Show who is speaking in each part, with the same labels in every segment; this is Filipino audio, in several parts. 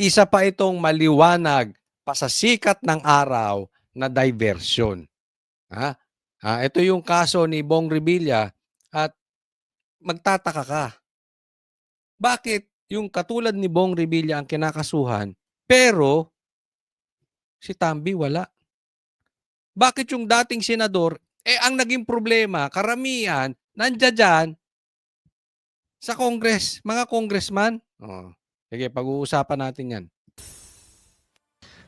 Speaker 1: isa pa itong maliwanag pasasikat ng araw na diversion. Ito yung kaso ni Bong Revilla at magtataka ka. Bakit yung katulad ni Bong Revilla ang kinakasuhan pero si Tamby wala? Bakit yung dating senador, ang naging problema, karamihan, nandiyan dyan sa Congress, mga congressman? Sige, pag-uusapan natin yan.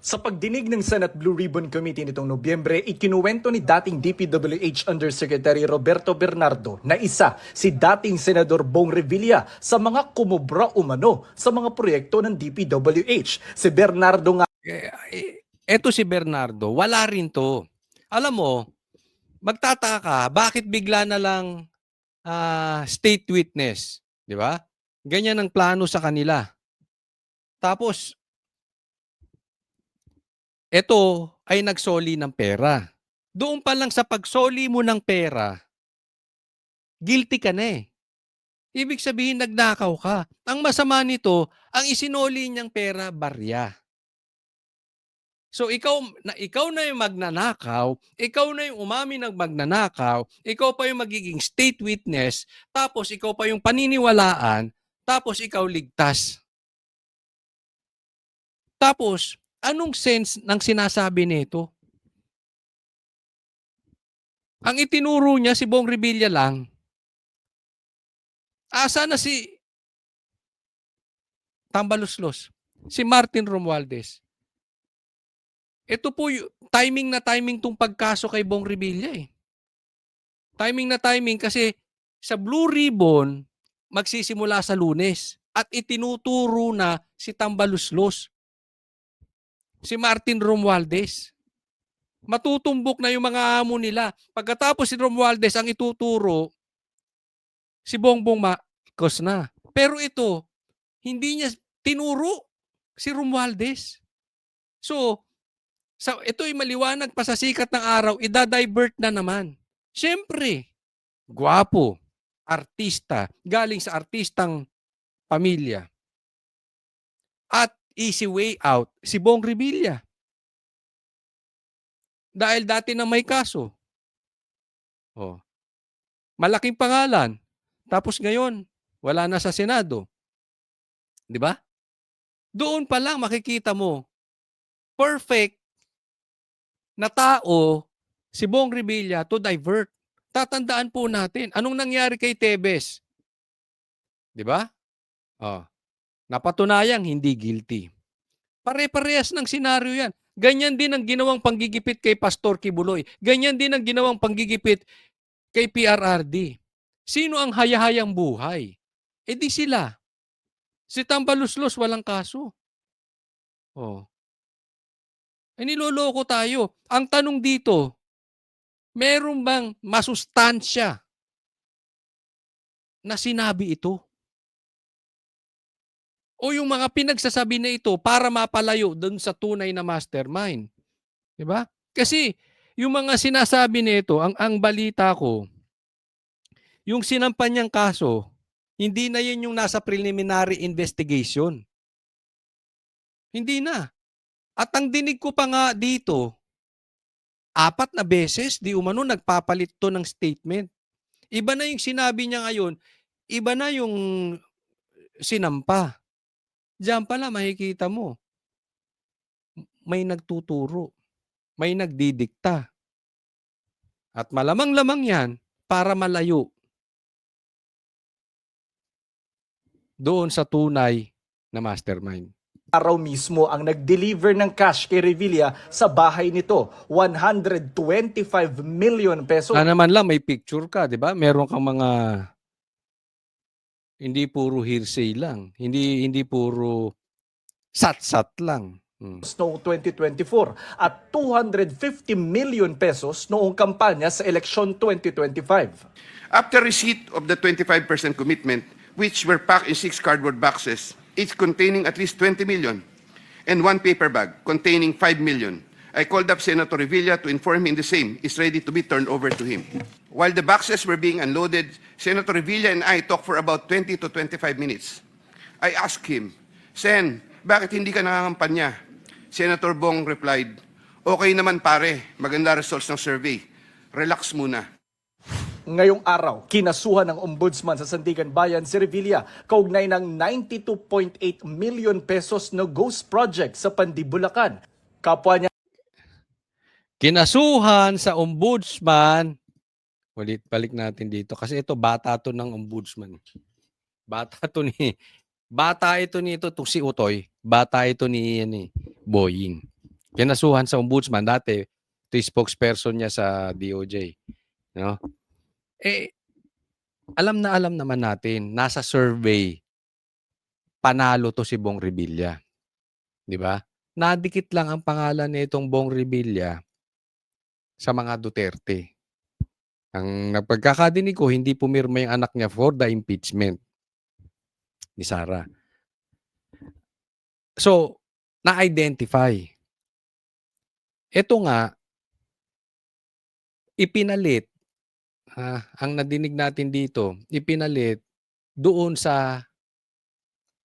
Speaker 2: Sa pagdinig ng Senate Blue Ribbon Committee nitong Nobyembre, ikinuwento ni dating DPWH Undersecretary Roberto Bernardo na isa si dating Senador Bong Revilla sa mga kumubra umano sa mga proyekto ng DPWH. Si Bernardo nga...
Speaker 1: Eto si Bernardo, wala rin to. Alam mo, magtataka ka, bakit bigla na lang state witness? Di ba? Ganyan ang plano sa kanila. Tapos, ito ay nagsoli ng pera. Doon pa lang sa pagsoli mo ng pera, guilty ka na eh. Ibig sabihin, nagnakaw ka. Ang masama nito, ang isinoli niyang pera, barya. So ikaw na yung magnanakaw, ikaw na yung umamin ng magnanakaw, ikaw pa yung magiging state witness, tapos ikaw pa yung paniniwalaan, tapos ikaw ligtas. Tapos, anong sense ng sinasabi nito? Ang itinuro niya si Bong Revilla lang, asa na si Tambaluslos, si Martin Romualdez. Ito po yung timing na timing tong pagkaso kay Bong Revilla eh. Timing na timing kasi sa Blue Ribbon magsisimula sa Lunes at itinuturo na si Tambaluslos, si Martin Romualdez. Matutumbok na yung mga amo nila. Pagkatapos si Romualdez ang ituturo, si Bongbong Marcos na. Pero ito, hindi niya tinuro si Romualdez. So, ito'y maliwanag pa sa sikat ng araw, idadivert na naman. Siyempre, gwapo, artista, galing sa artistang pamilya. At easy way out, si Bong Revilla. Dahil dati na may kaso. Malaking pangalan. Tapos ngayon, wala na sa Senado. Di ba? Doon pa lang makikita mo, perfect na tao si Bong Revilla to divert. Tatandaan po natin, anong nangyari kay Tebes? Di ba? Napatunayang hindi guilty. Pare-parehas ng senaryo yan. Ganyan din ang ginawang panggigipit kay Pastor Kibuloy. Ganyan din ang ginawang panggigipit kay PRRD. Sino ang hayahayang buhay? Di sila. Si Tambaluslos walang kaso. Niloloko tayo. Ang tanong dito, meron bang masustansya na sinabi ito? O yung mga pinagsasabi na ito para mapalayo doon sa tunay na mastermind. Diba? Kasi yung mga sinasabi nito, ang balita ko, yung sinampan niyang kaso, hindi na yun yung nasa preliminary investigation. Hindi na. At ang dinig ko pa nga dito, 4 na beses, di umano nagpapalit to ng statement. Iba na yung sinabi niya ngayon, iba na yung sinampa. Diyan pala makikita mo, may nagtuturo, may nagdidikta. At malamang-lamang yan para malayo doon sa tunay na mastermind.
Speaker 2: Araw mismo ang nag-deliver ng cash kay Revilla sa bahay nito, 125 million pesos.
Speaker 1: Naman lang may picture ka, di ba? Meron kang mga hindi puro hearsay lang, hindi puro sat-sat lang.
Speaker 2: Noong 2024 at 250 million pesos noong kampanya sa eleksyon 2025.
Speaker 3: After receipt of the 25% commitment, which were packed in 6 cardboard boxes, each containing at least 20 million, and 1 paper bag containing 5 million, I called up Senator Revilla to inform him the same is ready to be turned over to him. While the boxes were being unloaded, Senator Revilla and I talked for about 20 to 25 minutes. I asked him, Sen, bakit hindi ka nangangampanya? Senator Bong replied, okay naman pare, maganda results ng survey. Relax muna.
Speaker 2: Ngayong araw, kinasuhan ng Ombudsman sa Sandigan Bayan si Revilla kaugnay ng 92.8 million pesos na ghost project sa Pandibulacan. Kapwa niya
Speaker 1: Kinasuhan sa ombudsman. Balik natin dito kasi ito bata to ng ombudsman. Bata ito nito to si Utoy. Bata ito ni Boying. Kinasuhan sa ombudsman dati. Ito yung spokesperson niya sa DOJ. No? Alam naman natin, nasa survey, panalo to si Bong Revilla. Di ba? Nadikit lang ang pangalan nitong Bong Revilla sa mga Duterte. Ang napagkakadinig ko, hindi pumirma yung anak niya for the impeachment ni Sara. So, na-identify. Ito nga, ipinalit, ang nadinig natin dito, ipinalit doon sa,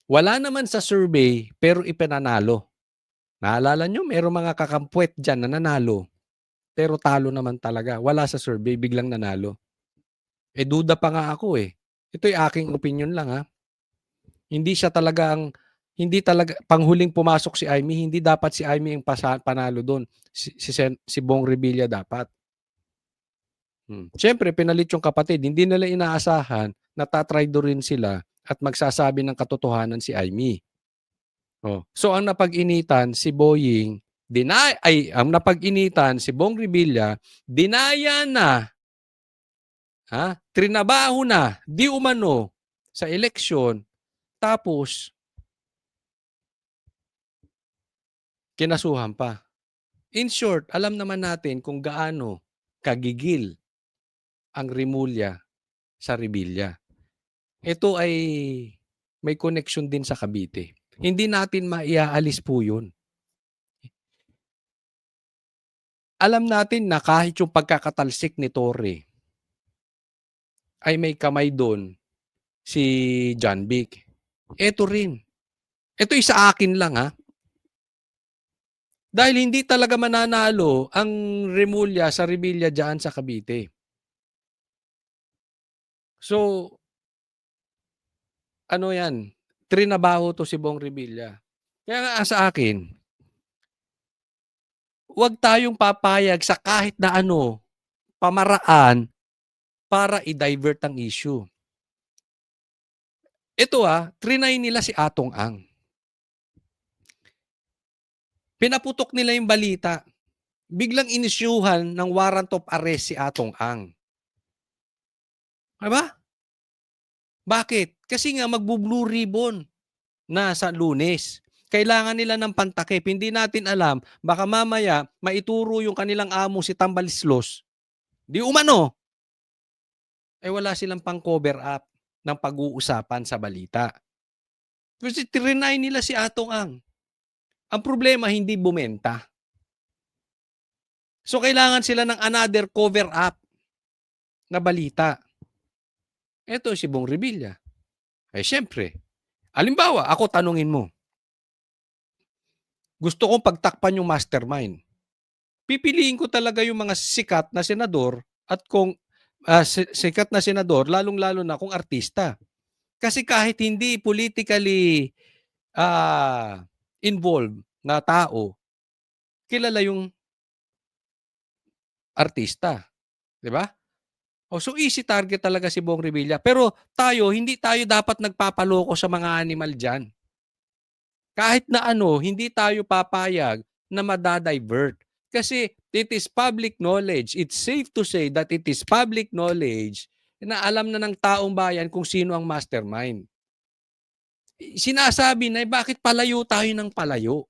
Speaker 1: wala naman sa survey, pero ipinanalo. Naalala nyo, mayroong mga kakampwet dyan na nanalo. Pero talo naman talaga. Wala sa survey, biglang nanalo. Duda pa nga ako eh. Ito'y aking opinion lang ha. Hindi talaga, panghuling pumasok si Amy, hindi dapat si Amy ang panalo doon. Si Bong Revilla dapat. Siyempre, pinalit yung kapatid. Hindi nila inaasahan na tatraydo rin sila at magsasabi ng katotohanan si Amy. So, ang napag-initan si Boying, ang napag-initan si Bong Revilla, dinaya na, trinabaho na, di umano sa eleksyon, tapos kinasuhan pa. In short, alam naman natin kung gaano kagigil ang Rimulya sa Revilla. Ito ay may connection din sa Cavite. Hindi natin maiaalis po yun. Alam natin na kahit yung pagkakatalsik ni Torre ay may kamay doon si John Vic. Ito rin. Ito sa akin lang Dahil hindi talaga mananalo ang Rimulya sa Revilla dyan sa Cavite. So, ano yan? Trinabaho to si Bong Revilla. Kaya nga sa akin, huwag tayong papayag sa kahit na pamaraan para i-divert ang issue. Ito trinay nila si Atong Ang. Pinaputok nila yung balita. Biglang inisyuhan ng warrant of arrest si Atong Ang. Diba? Bakit? Kasi nga magbu-blue ribbon na sa Lunes. Kailangan nila ng pantakip. Hindi natin alam, baka mamaya maituro yung kanilang amo si Tambalislos. Di umano. Wala silang pang-cover up ng pag-uusapan sa balita. Kasi trinay nila si Atong Ang. Ang problema, hindi bumenta. So, kailangan sila ng another cover up na balita. Ito si Bong Revilla. Siyempre, halimbawa, ako tanungin mo, gusto kong pagtakpan yung mastermind. Pipiliin ko talaga yung mga sikat na senador at kung sikat na senador, lalong-lalo na kung artista. Kasi kahit hindi politically involved na tao, kilala yung artista. Diba? So easy target talaga si Bong Revilla. Pero hindi tayo dapat nagpapaloko sa mga animal dyan. Kahit na hindi tayo papayag na madadivert. Kasi it is public knowledge. It's safe to say that it is public knowledge na alam na ng taong bayan kung sino ang mastermind. Sinasabi na bakit palayo tayo ng palayo?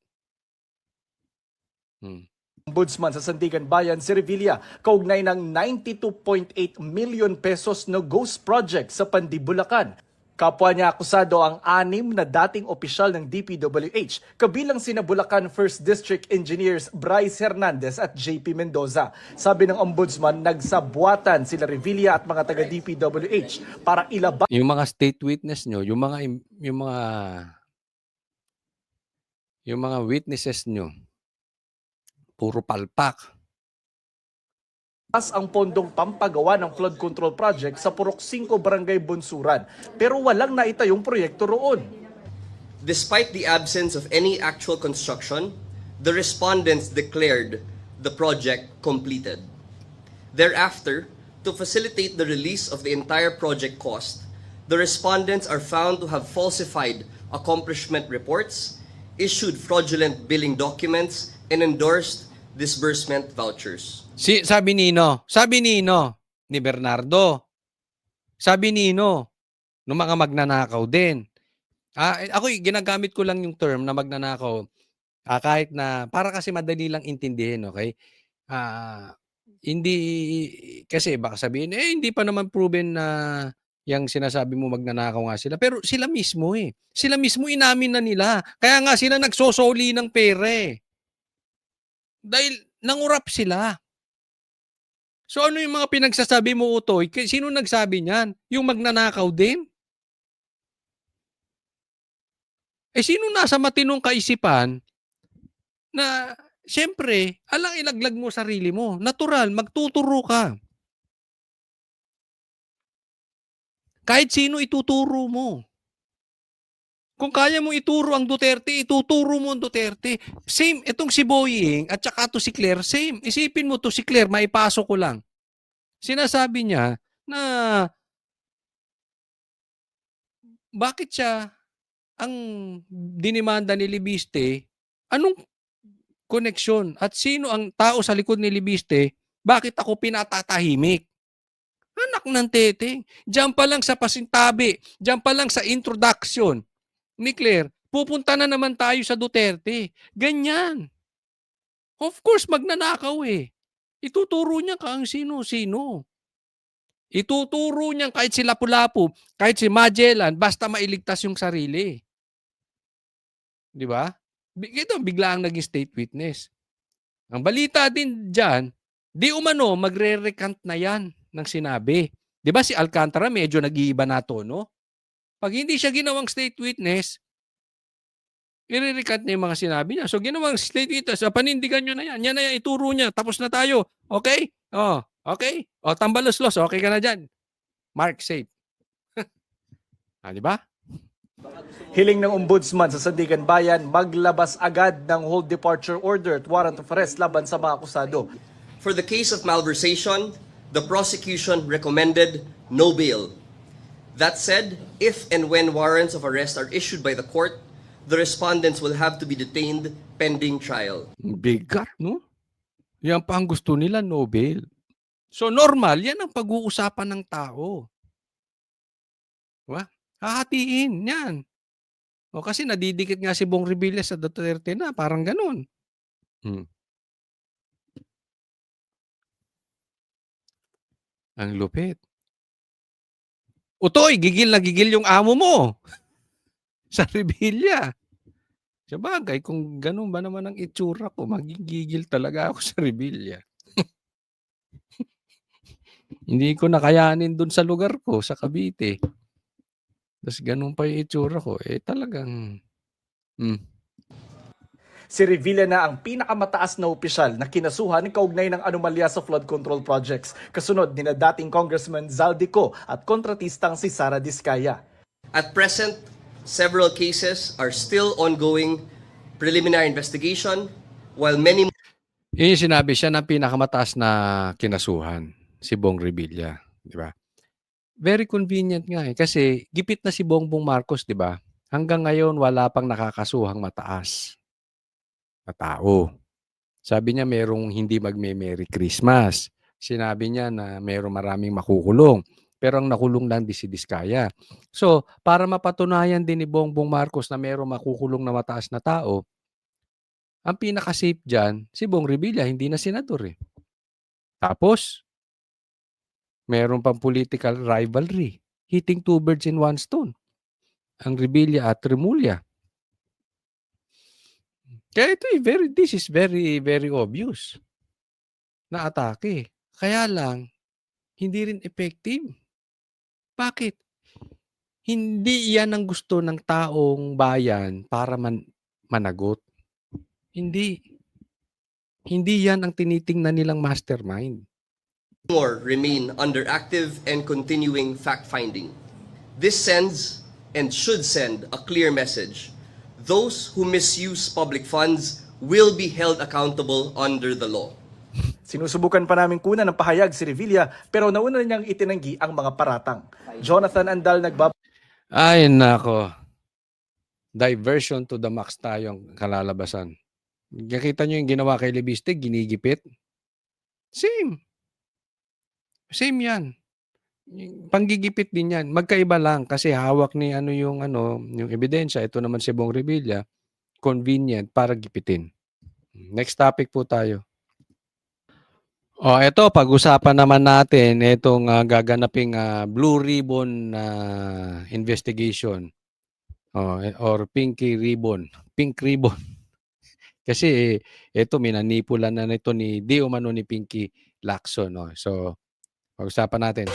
Speaker 2: Ombudsman sa Sandigan Bayan si Revilla kaugnay ng 92.8 million pesos na ghost project sa Pandibulacan. Kapwa niya akusado ang 6 na dating opisyal ng DPWH, kabilang sina Bulacan 1st District Engineers Bryce Hernandez at JP Mendoza. Sabi ng Ombudsman, nagsabuatan sila Revilla at mga taga DPWH para ilaban
Speaker 1: Yung mga state witness nyo, yung mga yung mga witnesses nyo, puro palpak.
Speaker 2: Ang pondong pampagawa ng flood control project sa Purok 5 Barangay Bunsuran, pero walang naitayong proyekto roon.
Speaker 4: Despite the absence of any actual construction, the respondents declared the project completed. Thereafter, to facilitate the release of the entire project cost, the respondents are found to have falsified accomplishment reports, issued fraudulent billing documents, and endorsed disbursement vouchers.
Speaker 1: Sabi Nino ni Bernardo, sabi Nino, ng mga magnanakaw din. Ako ginagamit ko lang yung term na magnanakaw kahit na para kasi madali lang intindihin, okay? Hindi kasi baka sabihin, hindi pa naman proven na yung sinasabi mo magnanakaw nga sila. Pero sila mismo Sila mismo inamin na nila. Kaya nga sila nagsosoli ng pera Dahil nangurap sila. So ano yung mga pinagsasabi mo, Utoy? Sino nagsabi niyan? Yung magnanakaw din? Sino nasa matinong kaisipan na siyempre, alang ilaglag mo sarili mo. Natural, magtuturo ka. Kahit sino ituturo mo. Kung kaya mo ituro ang Duterte, ituturo mo ang Duterte. Same, itong si Boying at saka to si Claire, same. Isipin mo to si Claire, maipasok ko lang. Sinasabi niya na bakit siya ang dinimanda ni Libiste, anong koneksyon at sino ang tao sa likod ni Libiste, bakit ako pinatatahimik? Anak ng teteng. Diyan pa lang sa pasintabi, diyan pa lang sa introduction ni Claire, pupunta na naman tayo sa Duterte. Ganyan. Of course, magnanakaw Ituturo niya kang sino-sino. Ituturo niya kahit si Lapu-Lapu, kahit si Magellan, basta mailigtas yung sarili. Di ba? Ito, bigla ang naging state witness. Ang balita din dyan, di umano, magre-recant na yan ng sinabi. Di ba si Alcantara medyo nag-iiba na tono? Pag hindi siya ginawang state witness, i-recant niya yung mga sinabi niya. So, ginawang state witness, panindigan nyo na yan. Yan na yan, ituro niya. Tapos na tayo. Okay? Okay? Tambalos-los. Okay ka na dyan. Mark, safe. Di ba?
Speaker 2: Hiling ng ombudsman sa Sandigan Bayan, maglabas agad ng hold departure order at warrant of arrest laban sa mga akusado.
Speaker 4: For the case of malversation, the prosecution recommended no bail. That said, if and when warrants of arrest are issued by the court, the respondents will have to be detained pending trial.
Speaker 1: Bigat, no? Yan pa ang gusto nila, no bail. So, normal, yan ang pag-uusapan ng tao. Diba? Hahatiin, yan. Kasi nadidikit nga si Bong Revilla sa Duterte na, parang ganun. Ang lupit. Utoy, gigil na gigil yung amo mo sa Revilla. Sabagay, kung ganun ba naman ang itsura ko, magigigil talaga ako sa Revilla. Hindi ko nakayanin dun sa lugar ko, sa Cavite. Tapos ganun pa yung itsura ko. Talagang...
Speaker 2: Si Revilla na ang pinakamataas na opisyal na kinasuhan kaugnay ng anomalya sa flood control projects, kasunod ni na dating Congressman Zaldico at kontratistang si Sara Diskaya.
Speaker 4: At present, several cases are still ongoing preliminary investigation, while many...
Speaker 1: Yun yung sinabi siya ng pinakamataas na kinasuhan, si Bong Revilla. Di ba? Very convenient nga kasi gipit na si Bongbong Marcos, di ba? Hanggang ngayon, wala pang nakakasuhang mataas na tao. Sabi niya merong hindi magme-Merry Christmas. Sinabi niya na merong maraming makukulong. Pero ang nakulong lang di si Diskaya. So, para mapatunayan din ni Bongbong Marcos na merong makukulong na mataas na tao, ang pinaka-safe dyan, si Bong Revilla, hindi na senador Tapos, meron pang political rivalry. Hitting two birds in one stone. Ang Revilla at Remulla. Kaya this is very, very obvious na atake. Kaya lang, hindi rin effective. Bakit? Hindi yan ang gusto ng taong bayan para managot. Hindi. Hindi yan ang tinitingnan nilang mastermind.
Speaker 4: More remain under active and continuing fact-finding. This sends and should send a clear message. Those who misuse public funds will be held accountable under the law.
Speaker 2: Sinusubukan pa namin kunan ng pahayag si Revilla pero nauna niyang itinanggi ang mga paratang. Jonathan Andal
Speaker 1: Ay, nako. Diversion to the max tayong kalalabasan. Nakita nyo yung ginawa kay Lebiste, ginigipit? Same. Same yan. Panggigipit din yan. Magkaiba lang kasi hawak ni yung ebidensya. Ito naman si Bong Revilla. Convenient para gipitin. Next topic po tayo. Ito, pag-usapan naman natin itong gaganaping Blue Ribbon investigation. Or Pink Ribbon. Kasi ito, minanipulan na nito ni di umano ni Pinky Lacson. So, pag-usapan natin.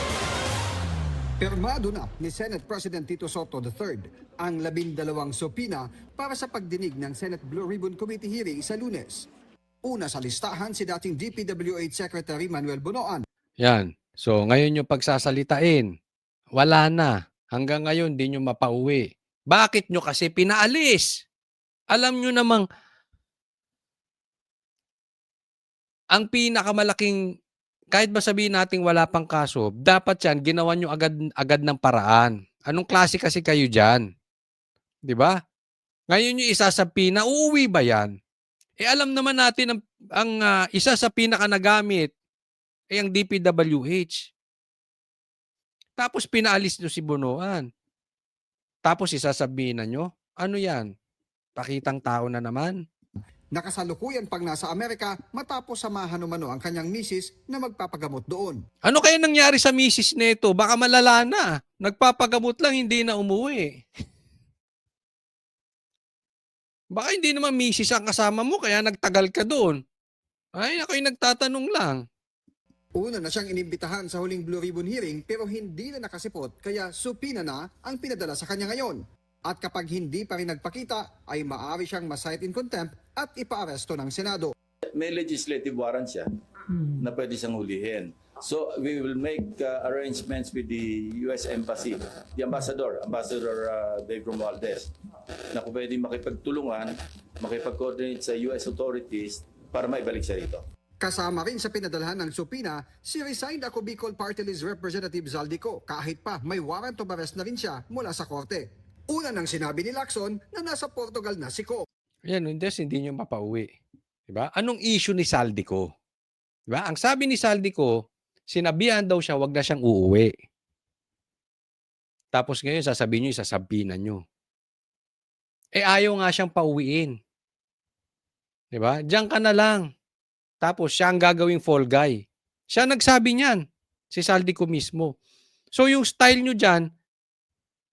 Speaker 5: Pirmado na ni Senate President Tito Soto III ang 12 subpoena para sa pagdinig ng Senate Blue Ribbon Committee hearing sa Lunes. Una sa listahan si dating DPWH Secretary Manuel Bonoan.
Speaker 1: Yan. So, ngayon yung pagsasalitain, wala na. Hanggang ngayon, di nyo mapauwi. Bakit nyo kasi pinaalis? Alam nyo namang ang pinakamalaking, kahit ba sabihin natin wala pang kaso, dapat yan, ginawa nyo agad ng paraan. Anong klase kasi kayo dyan? Di ba? Ngayon yung isa sa uuwi ba yan? Alam naman natin ang isa sa pinaka nagamit ay ang DPWH. Tapos pinaalis nyo si Bonoan. Tapos isasabihin na nyo, ano yan? Pakitang tao na naman.
Speaker 5: Nakasalukuyan pang nasa Amerika matapos samahan umano ang kanyang misis na magpapagamot doon.
Speaker 1: Ano kaya nangyari sa misis nito? Baka malala na. Nagpapagamot lang, hindi na umuwi. Baka hindi naman misis ang kasama mo, kaya nagtagal ka doon. Ay, ako'y nagtatanong lang.
Speaker 5: Una na siyang inimbitahan sa huling Blue Ribbon hearing pero hindi na nakasipot kaya supina na ang pinadala sa kanya ngayon. At kapag hindi pa rin nagpakita ay maaari siyang ma-cite in contempt at ipaaresto ng Senado.
Speaker 6: May legislative warrant siya na pwede siyang hulihin. So we will make arrangements with the US Embassy, the Ambassador Dave Romualdez, na kung pwede makipagtulungan, makipag-coordinate sa US authorities para maibalik siya rito.
Speaker 5: Kasama rin sa pinadalhan ng supina si resigned ako Bicol Party List Representative Zaldico kahit pa may warrant of arrest na rin siya mula sa korte. Una nang sinabi ni Lacson na nasa Portugal na si Ko.
Speaker 1: Yan, hindi nyo mapauwi. Diba? Anong issue ni Zaldico? Diba? Ang sabi ni Zaldico, sinabihan daw siya, wag na siyang uuwi. Tapos ngayon, sasabihin nyo, isasabinan nyo. Ayaw nga siyang pauwiin. Diba? Diyan ka na lang. Tapos siya ang gagawing fall guy. Siya nagsabi niyan. Si Zaldico mismo. So yung style nyo dyan,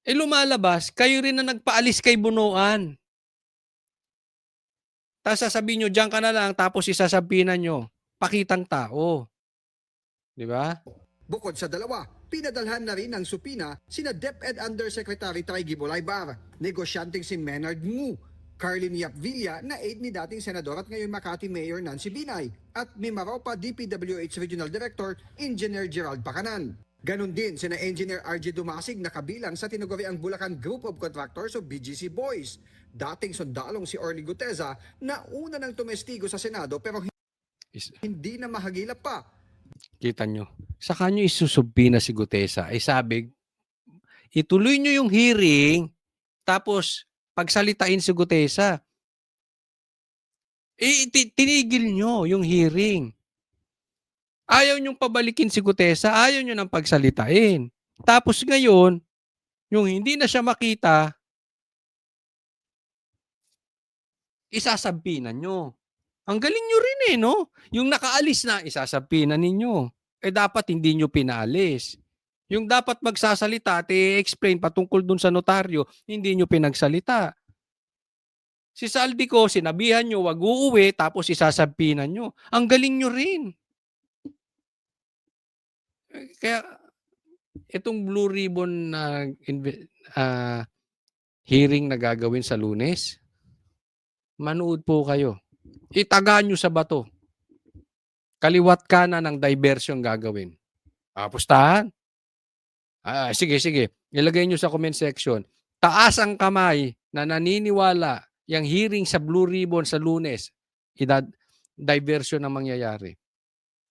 Speaker 1: lumalabas, kayo rin na nagpaalis kay Bonoan. Tapos sasabihin nyo, diyan ka na lang, tapos isasabihin nyo, pakitang tao. Di ba?
Speaker 5: Bukod sa dalawa, pinadalhan na rin ng supina sina DepEd Undersecretary Traigi Bulaybar, negosyanteng si Menard Ngu, Carlin Yap Villa na aide ni dating senador at ngayon Makati Mayor Nancy Binay, at Mimaropa DPWH Regional Director Engineer Gerald Pacanan. Ganon din sina Engineer RJ Dumasig na kabilang sa tinaguriang Bulacan Group of Contractors o BGC Boys. Dating sundalong si Orly Guteza na una nang tumestigo sa Senado pero hindi na mahagilap pa.
Speaker 1: Kita nyo. Sa kanyo isusubpina si Gutesa. Sabi, ituloy nyo yung hearing, tapos pagsalitain si Gutesa. Tinigil nyo yung hearing. Ayaw nyong pabalikin si Gutesa, ayaw nyo nang pagsalitain. Tapos ngayon, yung hindi na siya makita, isasabinan nyo. Ang galing nyo rin no? Yung nakaalis na, isasabinan ninyo. Dapat hindi nyo pinaalis. Yung dapat magsasalita at i-explain patungkol dun sa notaryo, hindi nyo pinagsalita. Si Zaldico, sinabihan nyo, wag uuwi, tapos isasabinan nyo. Ang galing nyo rin. Kaya, itong Blue Ribbon hearing na gagawin sa Lunes, manood po kayo. itaga nyo sa bato. Kaliwat kanan ng diversion gagawin. Pustahan? Sige, sige. Ilagay nyo sa comment section. Taas ang kamay na naniniwala yung hearing sa Blue Ribbon sa Lunes, diversion ang mangyayari.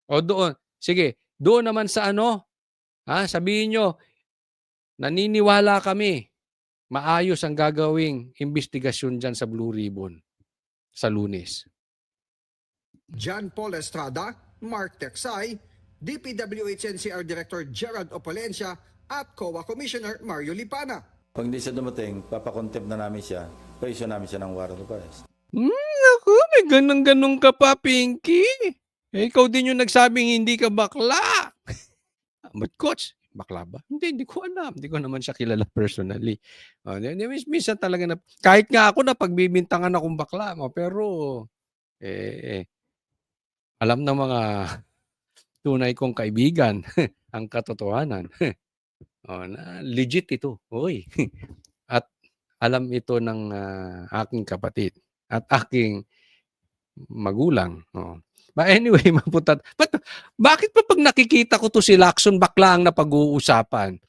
Speaker 1: O doon, sige, doon naman sa ano, sabihin nyo, naniniwala kami, maayos ang gagawing investigasyon dyan sa Blue Ribbon sa Lunes.
Speaker 5: John Paul Estrada, Mark Teksay, DPWH NCR Director Gerald Opolencia at COA Commissioner Mario Lipana.
Speaker 6: Pag hindi siya dumating, papakontempt na namin siya, pa-issue namin siya ng warrant of arrest.
Speaker 1: Naku, may ganun-ganun ka pa, Pinky. Ikaw din yung nagsabing hindi ka bakla. But coach, bakla ba? Hindi ko alam. Hindi ko naman siya kilala personally. Minsan talaga na, kahit nga ako na pagbibintangan akong bakla, pero alam ng mga tunay kong kaibigan ang katotohanan. Na legit ito. Oy. At alam ito ng aking kapatid at aking magulang. But anyway, maputat. Bakit pa pag nakikita ko to si Lacson bakla ang napag-uusapan?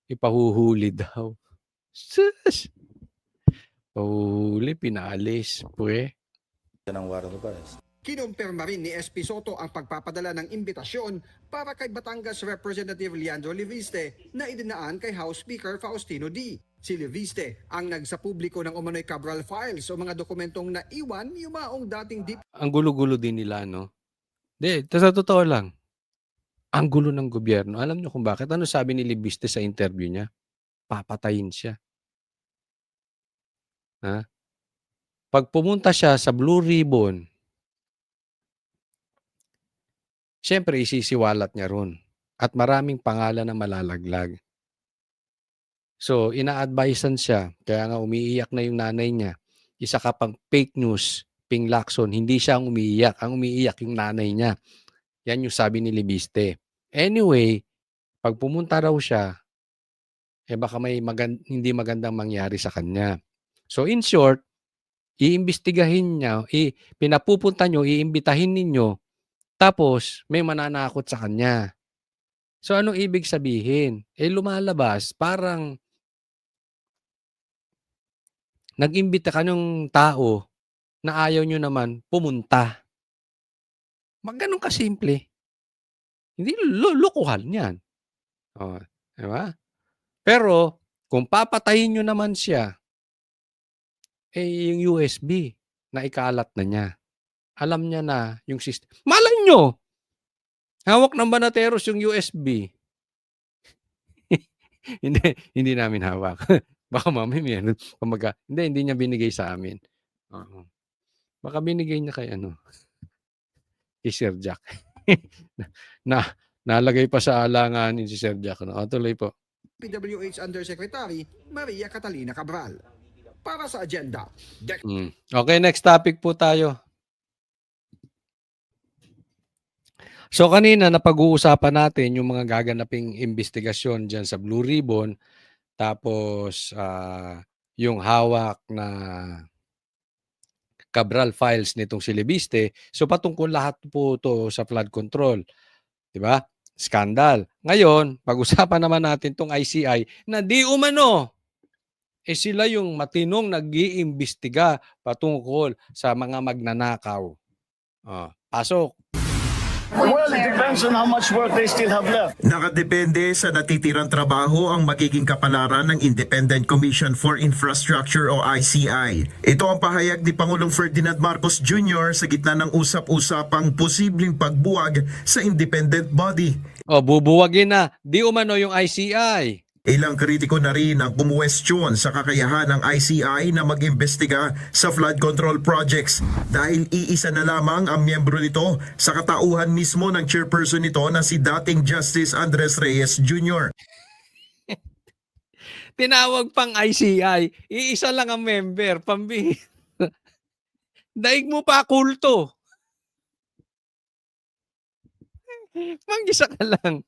Speaker 1: Ipahuhuli daw. Sus! Pahuhuli, pinalis.
Speaker 6: Siya ng warrant of arrest.
Speaker 5: Kinumpirma rin ni SP Soto ang pagpapadala ng imbitasyon para kay Batangas Representative Leandro Leviste na idinaan kay House Speaker Faustino D. Si Leviste ang nagsapubliko ng umano'y Cabral Files o mga dokumentong naiwan yumaong dating
Speaker 1: Ang gulo-gulo din nila, no? Sa totoo lang, ang gulo ng gobyerno. Alam niyo kung bakit? Ano sabi ni Leviste sa interview niya? Papatayin siya. Pag pumunta siya sa Blue Ribbon, siyempre, isisiwalat niya ron. At maraming pangalan na malalaglag. So, ina-advisean siya. Kaya nga umiiyak na yung nanay niya. Isa ka pang fake news, Ping Lacson. Hindi siya ang umiiyak. Ang umiiyak yung nanay niya. Yan yung sabi ni Leviste. Anyway, pag pumunta raw siya, baka may hindi magandang mangyari sa kanya. So, in short, iimbestigahin niya, pinapupunta nyo, iimbitahin ninyo, tapos, may mananakot sa kanya. So, anong ibig sabihin? Lumalabas, parang nag-imbita ka ng tao na ayaw nyo naman pumunta. Ganun kasimple. Hindi, lukuhan yan. Diba? Pero, kung papatayin nyo naman siya, yung USB, na ikalat na niya. Alam niya na yung system. Malay nyo! Hawak ng Banateros yung USB. hindi namin hawak. Baka mami hindi niya binigay sa amin. Baka binigay niya kay kay Sir Jack. Nalagay pa sa alanganin si Sir Jack. Tuloy po.
Speaker 5: PWH Undersecretary Maria Catalina Cabral. Para sa agenda.
Speaker 1: Okay, next topic po tayo. So kanina napag-uusapan natin yung mga gaganaping investigasyon dyan sa Blue Ribbon, tapos yung hawak na Cabral Files nitong si Leviste. So patungkol lahat po to sa flood control. Diba? Skandal. Ngayon, pag-usapan naman natin tong ICI na di umano sila yung matinong nag-iimbestiga patungkol sa mga magnanakaw. Pasok.
Speaker 7: Well, it depends on how much work they still have left.
Speaker 8: Nakadepende sa natitirang trabaho ang magiging kapalaran ng Independent Commission for Infrastructure o ICI. Ito ang pahayag ni Pangulong Ferdinand Marcos Jr. sa gitna ng usap-usapang posibleng pagbuwag sa independent body.
Speaker 1: Bubuwagin na. Di umano yung ICI.
Speaker 8: Ilang kritiko na rin ang kumuwestiyon sa kakayahan ng ICI na mag-imbestiga sa flood control projects dahil iisa na lamang ang miyembro nito sa katauhan mismo ng chairperson nito na si dating Justice Andres Reyes Jr.
Speaker 1: Tinawag pang ICI, iisa lang ang member, pambihis. Daig mo pa kulto. Mag-isa ka lang.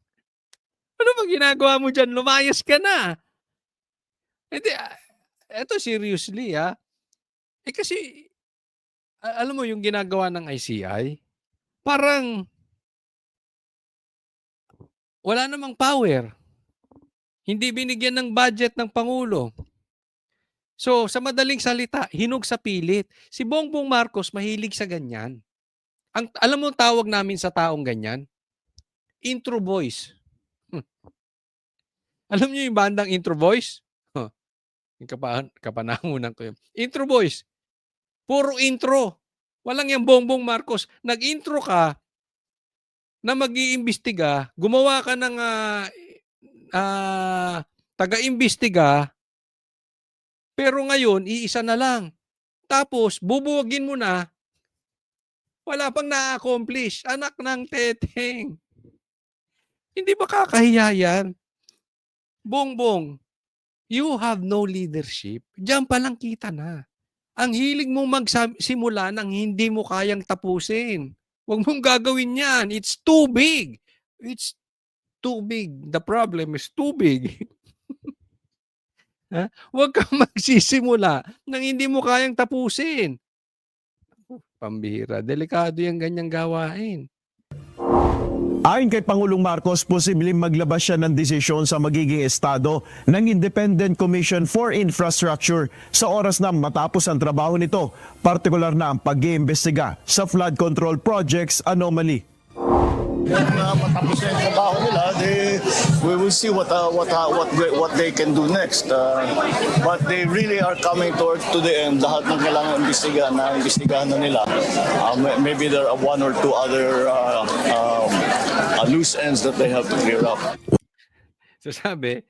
Speaker 1: Ano ba ginagawa mo dyan? Lumayas ka na. Hindi, eto seriously Kasi, alam mo yung ginagawa ng ICI, parang wala namang power. Hindi binigyan ng budget ng Pangulo. So, sa madaling salita, hinog sa pilit. Si Bongbong Marcos mahilig sa ganyan. Alam mo ang tawag namin sa taong ganyan? Intro boys. Alam niyo yung bandang Intro Boys? Huh, yung kapanahunan ko yun. Intro Boys. Puro intro. Walang yung Bongbong Marcos. Nag-intro ka na mag-iimbestiga, gumawa ka ng taga-imbestiga, pero ngayon, iisa na lang. Tapos, bubuwagin mo na, wala pang na-accomplish. Anak ng teteng. Hindi ba kakahiya yan? Bongbong, you have no leadership. Diyan pa lang kita na. Ang hilig mong magsimula ng hindi mo kayang tapusin. Huwag mong gagawin yan. It's too big. It's too big. The problem is too big. Ha? Huwag kang magsisimula ng hindi mo kayang tapusin. Pambihira. Delikado yung ganyang gawain.
Speaker 8: Ayon kay Pangulong Marcos, posibleng maglabas siya ng desisyon sa magiging estado ng Independent Commission for Infrastructure sa oras na matapos ang trabaho nito, partikular na ang pag-iimbestiga sa flood control projects anomaly.
Speaker 7: Matapos na yung trabaho nila, we will see what they can do next. But they really are coming to the end. Lahat ng kailangan imbestigahan na nila. Maybe there are one or two other loose ends that they have to clear up.
Speaker 1: So sabi,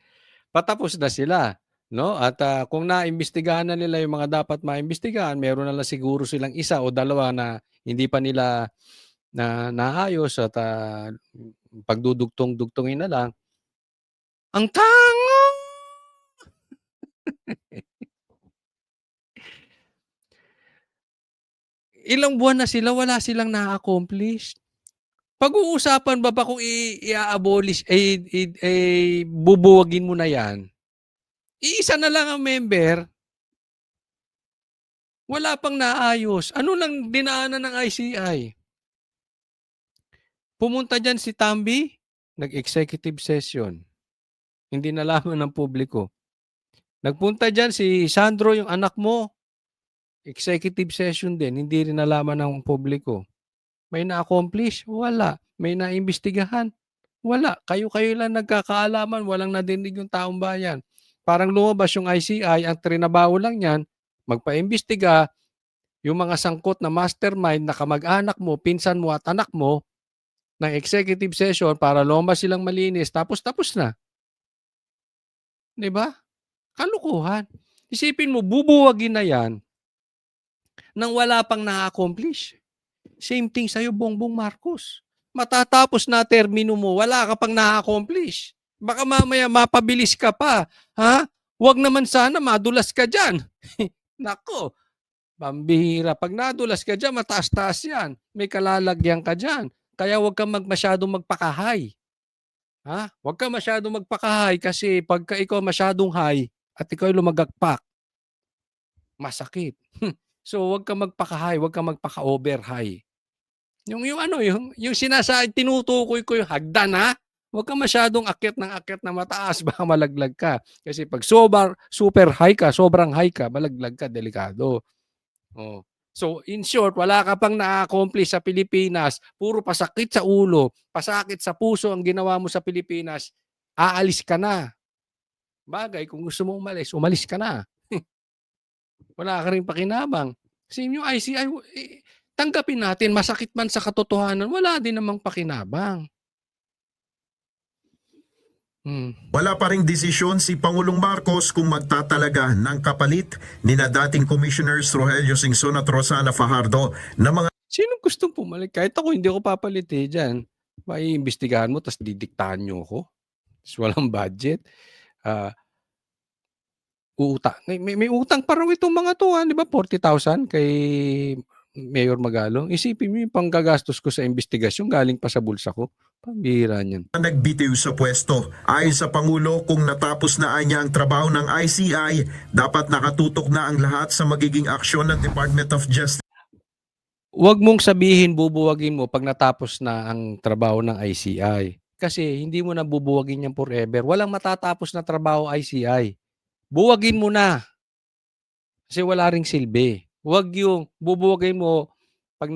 Speaker 1: patapos na sila. No? At kung naimbestigahan na nila yung mga dapat maimbestigahan, meron na lang siguro silang isa o dalawa na hindi pa nila na naayos at pagdudugtong-dugtongin na lang. Ang tanga! Ilang buwan na sila, wala silang na-accomplish. Pag-uusapan ba kung i-abolish, bubuwagin mo na yan? Iisa na lang ang member. Wala pang naayos. Ano lang dinaanan ng ICI? Pumunta dyan si Tambi, nag-executive session. Hindi nalaman ng publiko. Nagpunta dyan si Sandro, yung anak mo, executive session din, hindi rin nalaman ng publiko. May na-accomplish? Wala. May naimbestigahan? Wala. Kayo-kayo lang nagkakaalaman, walang nadinig yung taong bayan. Parang lumabas yung ICI, ang trinabaho lang yan, magpa-imbestiga, yung mga sangkot na mastermind na kamag-anak mo, pinsan mo at anak mo, ng executive session para lumabas silang malinis, tapos na. 'Di ba? Kalukuhan. Isipin mo, bubuwagin na yan nang wala pang na-accomplish. Same thing sa'yo, Bongbong Marcos. Matatapos na termino mo, wala ka pang na-accomplish. Baka mamaya mapabilis ka pa. Ha? Huwag naman sana madulas ka dyan. Nako, pambihira. Pag nadulas ka dyan, mataas-taas yan. May kalalagyan ka dyan. Kaya huwag kang masyadong magpaka-high. Ha? Huwag kang masyadong magpaka-high kasi pagka ikaw masyadong high at ikaw lumagakpak, masakit. So huwag kang magpaka-high, huwag kang magpaka-over high. Yung sinasabi, tinutukoy ko yung hagdan, ha? Huwag kang masyadong akyat na mataas, baka malaglag ka. Kasi pag super high ka, sobrang high ka, malaglag ka, delikado. Oh. So, in short, wala ka pang na-accomplish sa Pilipinas, puro pasakit sa ulo, pasakit sa puso ang ginawa mo sa Pilipinas, aalis ka na. Bagay, kung gusto mo umalis ka na. Wala ka rin pakinabang. Kasi yung ICI, tanggapin natin, masakit man sa katotohanan, wala din namang pakinabang.
Speaker 8: Wala pa ring desisyon si Pangulong Marcos kung magtatalaga ng kapalit ni na dating Commissioners Rogelio Singson at Rosana Fajardo na mga
Speaker 1: Sino gustong pumalit? Kahit ako, hindi ako papalit dyan. Maiimbestigahan mo, tapos didiktahan nyo ako. Tapos walang budget. Utang. May utang pa raw itong mga to, di ba? 40,000 kay Mayor Magalong, isipin mo yung panggagastos ko sa investigasyon galing pa sa bulsa ko. Pambihira niyan.
Speaker 8: Nagbitiw sa pwesto. Ayon sa Pangulo, kung natapos na niya ang trabaho ng ICI, dapat nakatutok na ang lahat sa magiging aksyon ng Department of Justice.
Speaker 1: Huwag mong sabihin bubuwagin mo pag natapos na ang trabaho ng ICI. Kasi hindi mo na bubuwagin yan forever. Walang matatapos na trabaho ICI. Buwagin mo na. Kasi wala ring silbi. Huwag yung bubuwagin mo pag,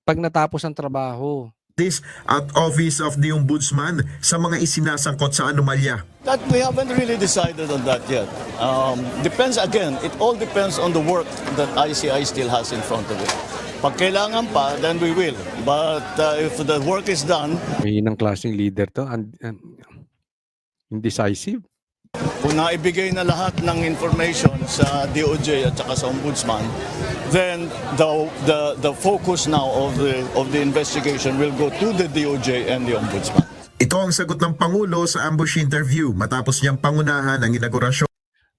Speaker 1: pag natapos ang trabaho.
Speaker 8: At Office of the Ombudsman sa mga isinasangkot sa anomalya.
Speaker 7: That we haven't really decided on that yet. Depends again, it all depends on the work that ICI still has in front of it. Pag kailangan pa, then we will. But if the work is done,
Speaker 1: May ng klaseng leader to. Indecisive.
Speaker 7: kung naibigay na lahat ng information sa DOJ at saka sa Ombudsman, then the focus now of the investigation will go to the DOJ and the Ombudsman.
Speaker 8: Ito ang sagot ng Pangulo sa ambush interview matapos niyang pangunahan ang inaugurasyon.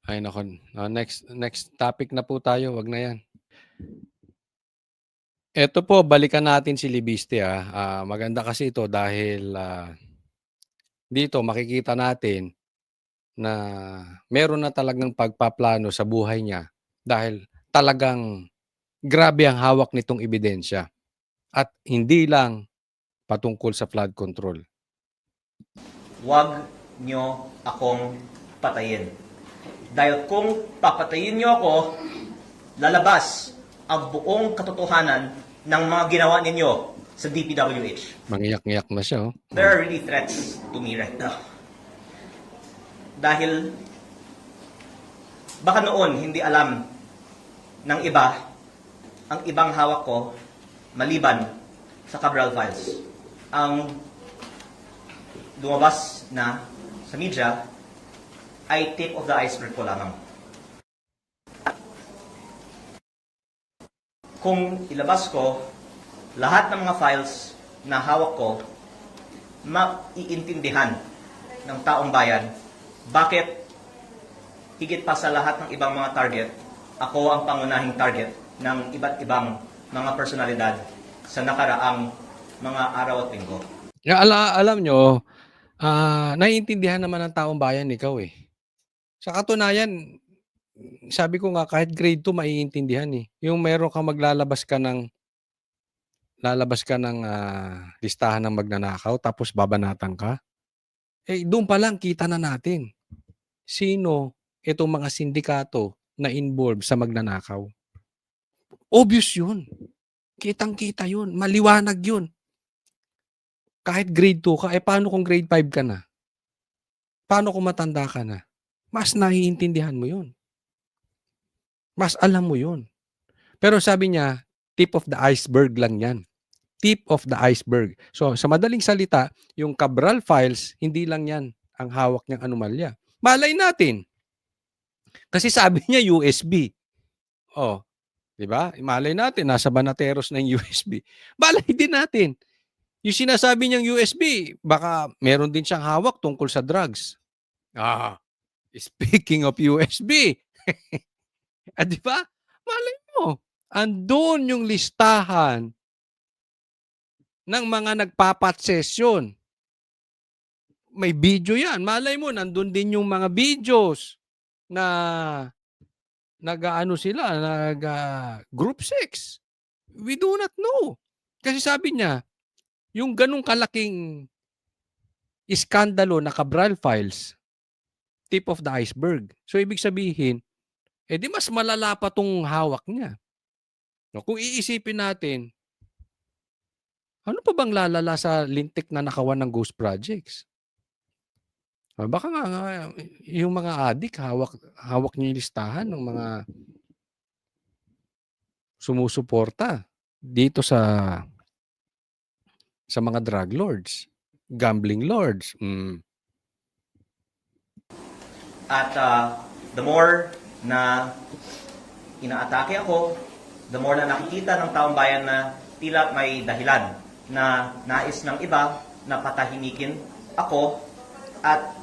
Speaker 1: Ay nako. Next topic na po tayo. Wag na yan. Ito po, balikan natin si Libiste. Maganda kasi ito dahil dito makikita natin na meron na talagang pagpaplano sa buhay niya dahil talagang grabe ang hawak nitong ebidensya at hindi lang patungkol sa flood control.
Speaker 9: Huwag nyo akong patayin. Dahil kung papatayin nyo ako, lalabas ang buong katotohanan ng mga ginawa ninyo sa DPWH.
Speaker 1: Mangiyak-ngiyak na siya. Oh.
Speaker 9: There are really threats to me right now. Dahil baka noon hindi alam ng iba ang ibang hawak ko maliban sa Cabral Files. Ang lumabas na sa media ay tip of the iceberg ko lamang. Kung ilabas ko lahat ng mga files na hawak ko, maiintindihan ng taong bayan bakit higit pa sa lahat ng ibang mga target, ako ang pangunahing target ng iba't ibang mga personalidad sa nakaraang mga araw at linggo.
Speaker 1: Alam nyo, naiintindihan naman ng taong bayan ikaw eh. Sa katunayan, sabi ko nga kahit grade 2 maiintindihan eh. Yung meron kang lalabas ka ng listahan ng magnanakaw tapos babanatan ka. Eh doon pa lang kita na natin sino itong mga sindikato na involved sa magnanakaw. Obvious yun. Kitang-kita yun. Maliwanag yun. Kahit grade 2 ka, paano kung grade 5 ka na? Paano kung matanda ka na? Mas naiintindihan mo yun. Mas alam mo yun. Pero sabi niya, tip of the iceberg lang yan. Tip of the iceberg. So, sa madaling salita, yung Cabral Files, hindi lang yan ang hawak niyang anomalya. Malay natin. Kasi sabi niya USB. Oh, di ba? Malay natin, nasa Banateros na yung USB. Malay din natin. Yung sinasabi niyang USB, baka meron din siyang hawak tungkol sa drugs. Speaking of USB. Di ba? Malay mo. Andun yung listahan ng mga nagpapatsesyon. May video yan. Malay mo, nandun din yung mga videos na group sex. We do not know. Kasi sabi niya, yung ganung kalaking iskandalo na Cabral Files, tip of the iceberg. So, ibig sabihin, di mas malala pa tong hawak niya. No, kung iisipin natin, ano pa bang lalala sa lintik na nakawan ng ghost projects? Baka nga yung mga adik, hawak niya yung listahan ng mga sumusuporta dito sa mga drug lords, gambling lords.
Speaker 9: At the more na inaatake ako, the more na nakikita ng taong bayan na tila may dahilan na nais ng iba na patahimikin ako, at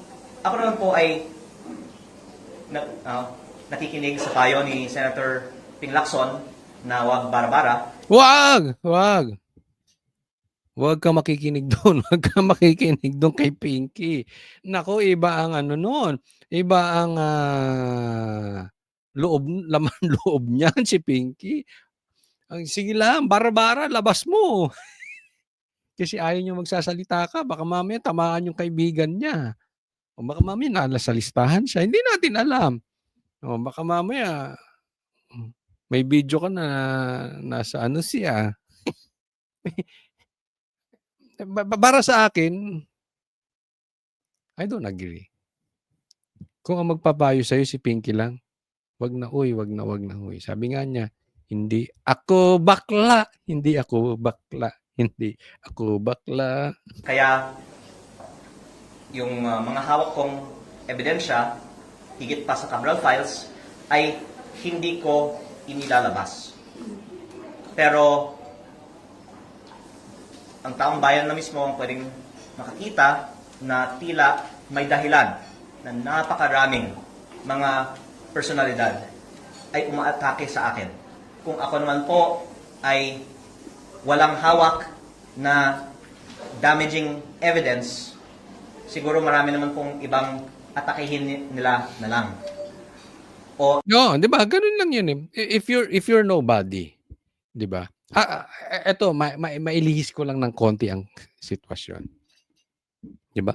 Speaker 9: ako naman po ay nakikinig sa payo ni Senator Ping Lacson na wag bara-bara.
Speaker 1: Wag! Wag! Huwag kang makikinig do'n, huwag kang makikinig do'n kay Pinky. Naku, iba ang ano no'n, iba ang, laman loob niyan si Pinky. Sige lang, bara-bara labas mo. Kasi ayaw niyang magsasalita ka, baka mamaya tamaan yung kaibigan niya. O baka mamaya nasa listahan siya, hindi natin alam. O baka mamaya, may video ka na nasa ano siya. Para sa akin, I don't agree. Kung ang magpapayo sa'yo si Pinky lang, wag na uy, wag na uy. Sabi nga niya, hindi ako bakla, hindi ako bakla, hindi ako bakla.
Speaker 9: Kaya yung mga hawak kong ebidensya, higit pa sa Cabral Files, ay hindi ko inilalabas. Pero ang taong bayan na mismo ang pwedeng makakita na tila may dahilan na napakaraming mga personalidad ay umaatake sa akin. Kung ako naman po ay walang hawak na damaging evidence, siguro marami naman pong ibang atakehin nila na lang. O
Speaker 1: No, 'di ba? Ganun lang 'yun eh. If you're nobody, 'di ba? Eto mailihis ko lang ng konti ang sitwasyon. 'Di ba?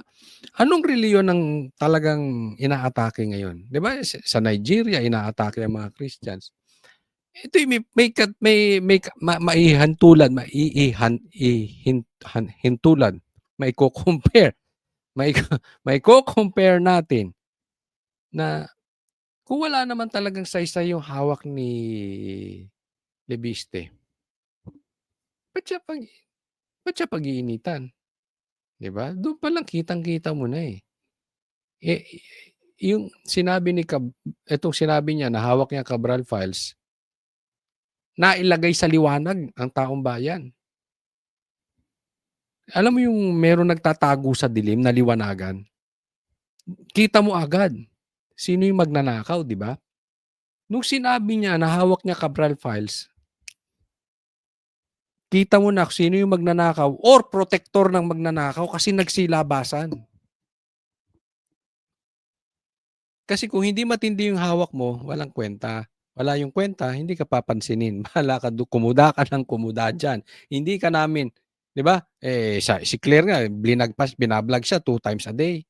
Speaker 1: Anong reliyon ang talagang inaatake ngayon? 'Di ba sa Nigeria inaatake ang mga Christians. Ito maihantulan, hintulan, maiko-compare, maiko-compare natin na kung wala naman talagang saysay yung hawak ni Lebiste, ba't siya pag-iinitan, 'di ba? Do'n pa lang kitang-kita mo na eh. Eh, yung sinabi etong sinabi niya na hawak niya Cabral Files, nailagay sa liwanag ang taong bayan. Alam mo yung merong nagtatago sa dilim na liwanagan? Kita mo agad sino yung magnanakaw, 'di ba? Nung sinabi niya na hawak niya Cabral Files, kita mo na sino yung magnanakaw or protector ng magnanakaw kasi nagsilabasan. Kasi kung hindi matindi yung hawak mo, walang kwenta. Wala yung kwenta, hindi ka papansinin. Bahala ka kumuda ka ng kumuda diyan. Hindi ka namin, 'di ba? Si Claire nga binablog siya 2 times a day.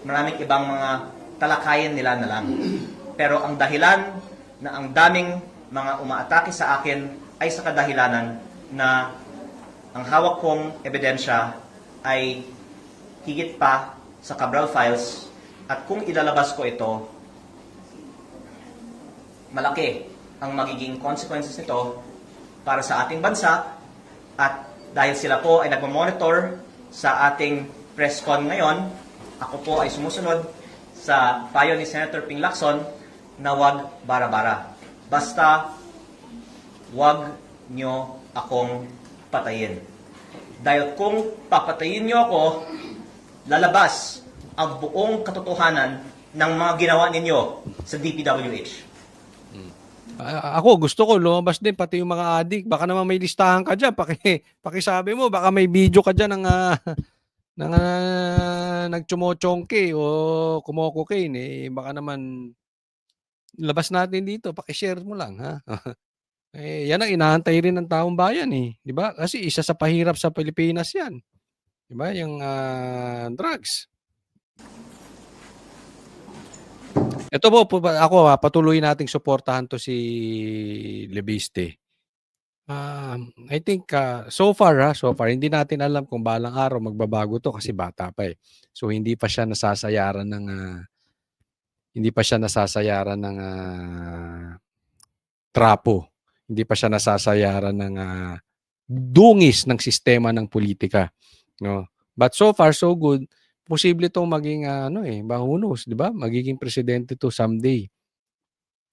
Speaker 9: maraming ibang mga talakayan nila na lang. Pero ang dahilan na ang daming mga umaatake sa akin ay sa kadahilanan na ang hawak kong ebidensya ay higit pa sa Cabral Files at kung ilalabas ko ito, malaki ang magiging consequences nito para sa ating bansa at dahil sila po ay nagmamonitor sa ating press con ngayon, ako po ay sumusunod sa payo ni Senator Ping Lacson na wag bara-bara. Basta wag nyo akong patayin. Dahil kung papatayin nyo ako, lalabas ang buong katotohanan ng mga ginawa ninyo sa DPWH.
Speaker 1: Ako gusto ko lumabas din pati yung mga adik. Baka naman may listahan ka diyan, pakisabi mo baka may video ka diyan ng nagchumochongke o kumo-cocaine baka naman labas natin dito, paki-share mo lang ha. Yan ang inaantay rin ng taong bayan 'di ba? Kasi isa sa pahirap sa Pilipinas 'yan. 'Di ba? Yung drugs. Ito po ako patuloy nating suportahan 'to si Lebiste. I think so far hindi natin alam kung balang araw magbabago 'to kasi bata pa So hindi pa siya nasasayaran ng trapo. Hindi pa siya nasasayaran ng dungis ng sistema ng politika, no? But so far so good. Posible 'tong maging who knows, 'di ba? Magiging presidente 'to someday.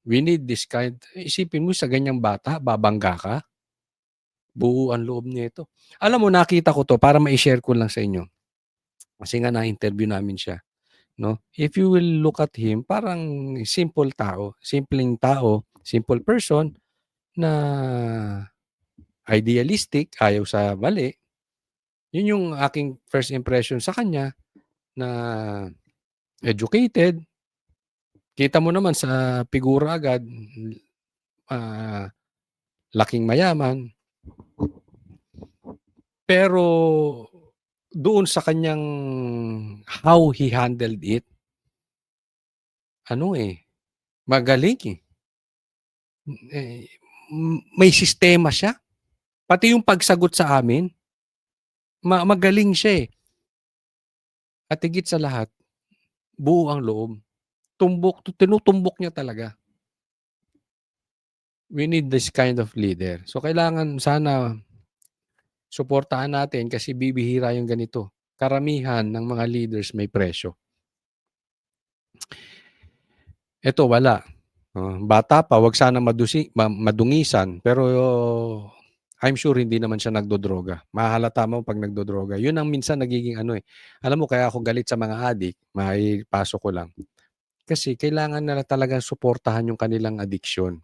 Speaker 1: We need this kind. Isipin mo sa ganyang bata, babangga ka. Buo ang loob nito. Alam mo nakita ko 'to para mai-share ko lang sa inyo. Kasi nga na-interview namin siya, no? If you will look at him, parang simpleng tao, simple person na idealistic, ayaw sa mali. Yun yung aking first impression sa kanya na educated. Kita mo naman sa figura agad, ah, laking mayaman. Pero doon sa kanyang how he handled it, magaling eh. May sistema siya. Pati yung pagsagot sa amin, magaling siya eh. At higit sa lahat, buo ang loob. Tinutumbok niya talaga. We need this kind of leader. So kailangan sana suportahan natin kasi bibihira yung ganito. Karamihan ng mga leaders may presyo. Ito wala. Bata pa, wag sana madungisan. Pero I'm sure hindi naman siya nagdodroga. Mahalata mo pag nagdodroga. Yun ang minsan nagiging Alam mo, kaya ako galit sa mga adik, may pasok ko lang. Kasi kailangan nila talagang suportahan yung kanilang addiction.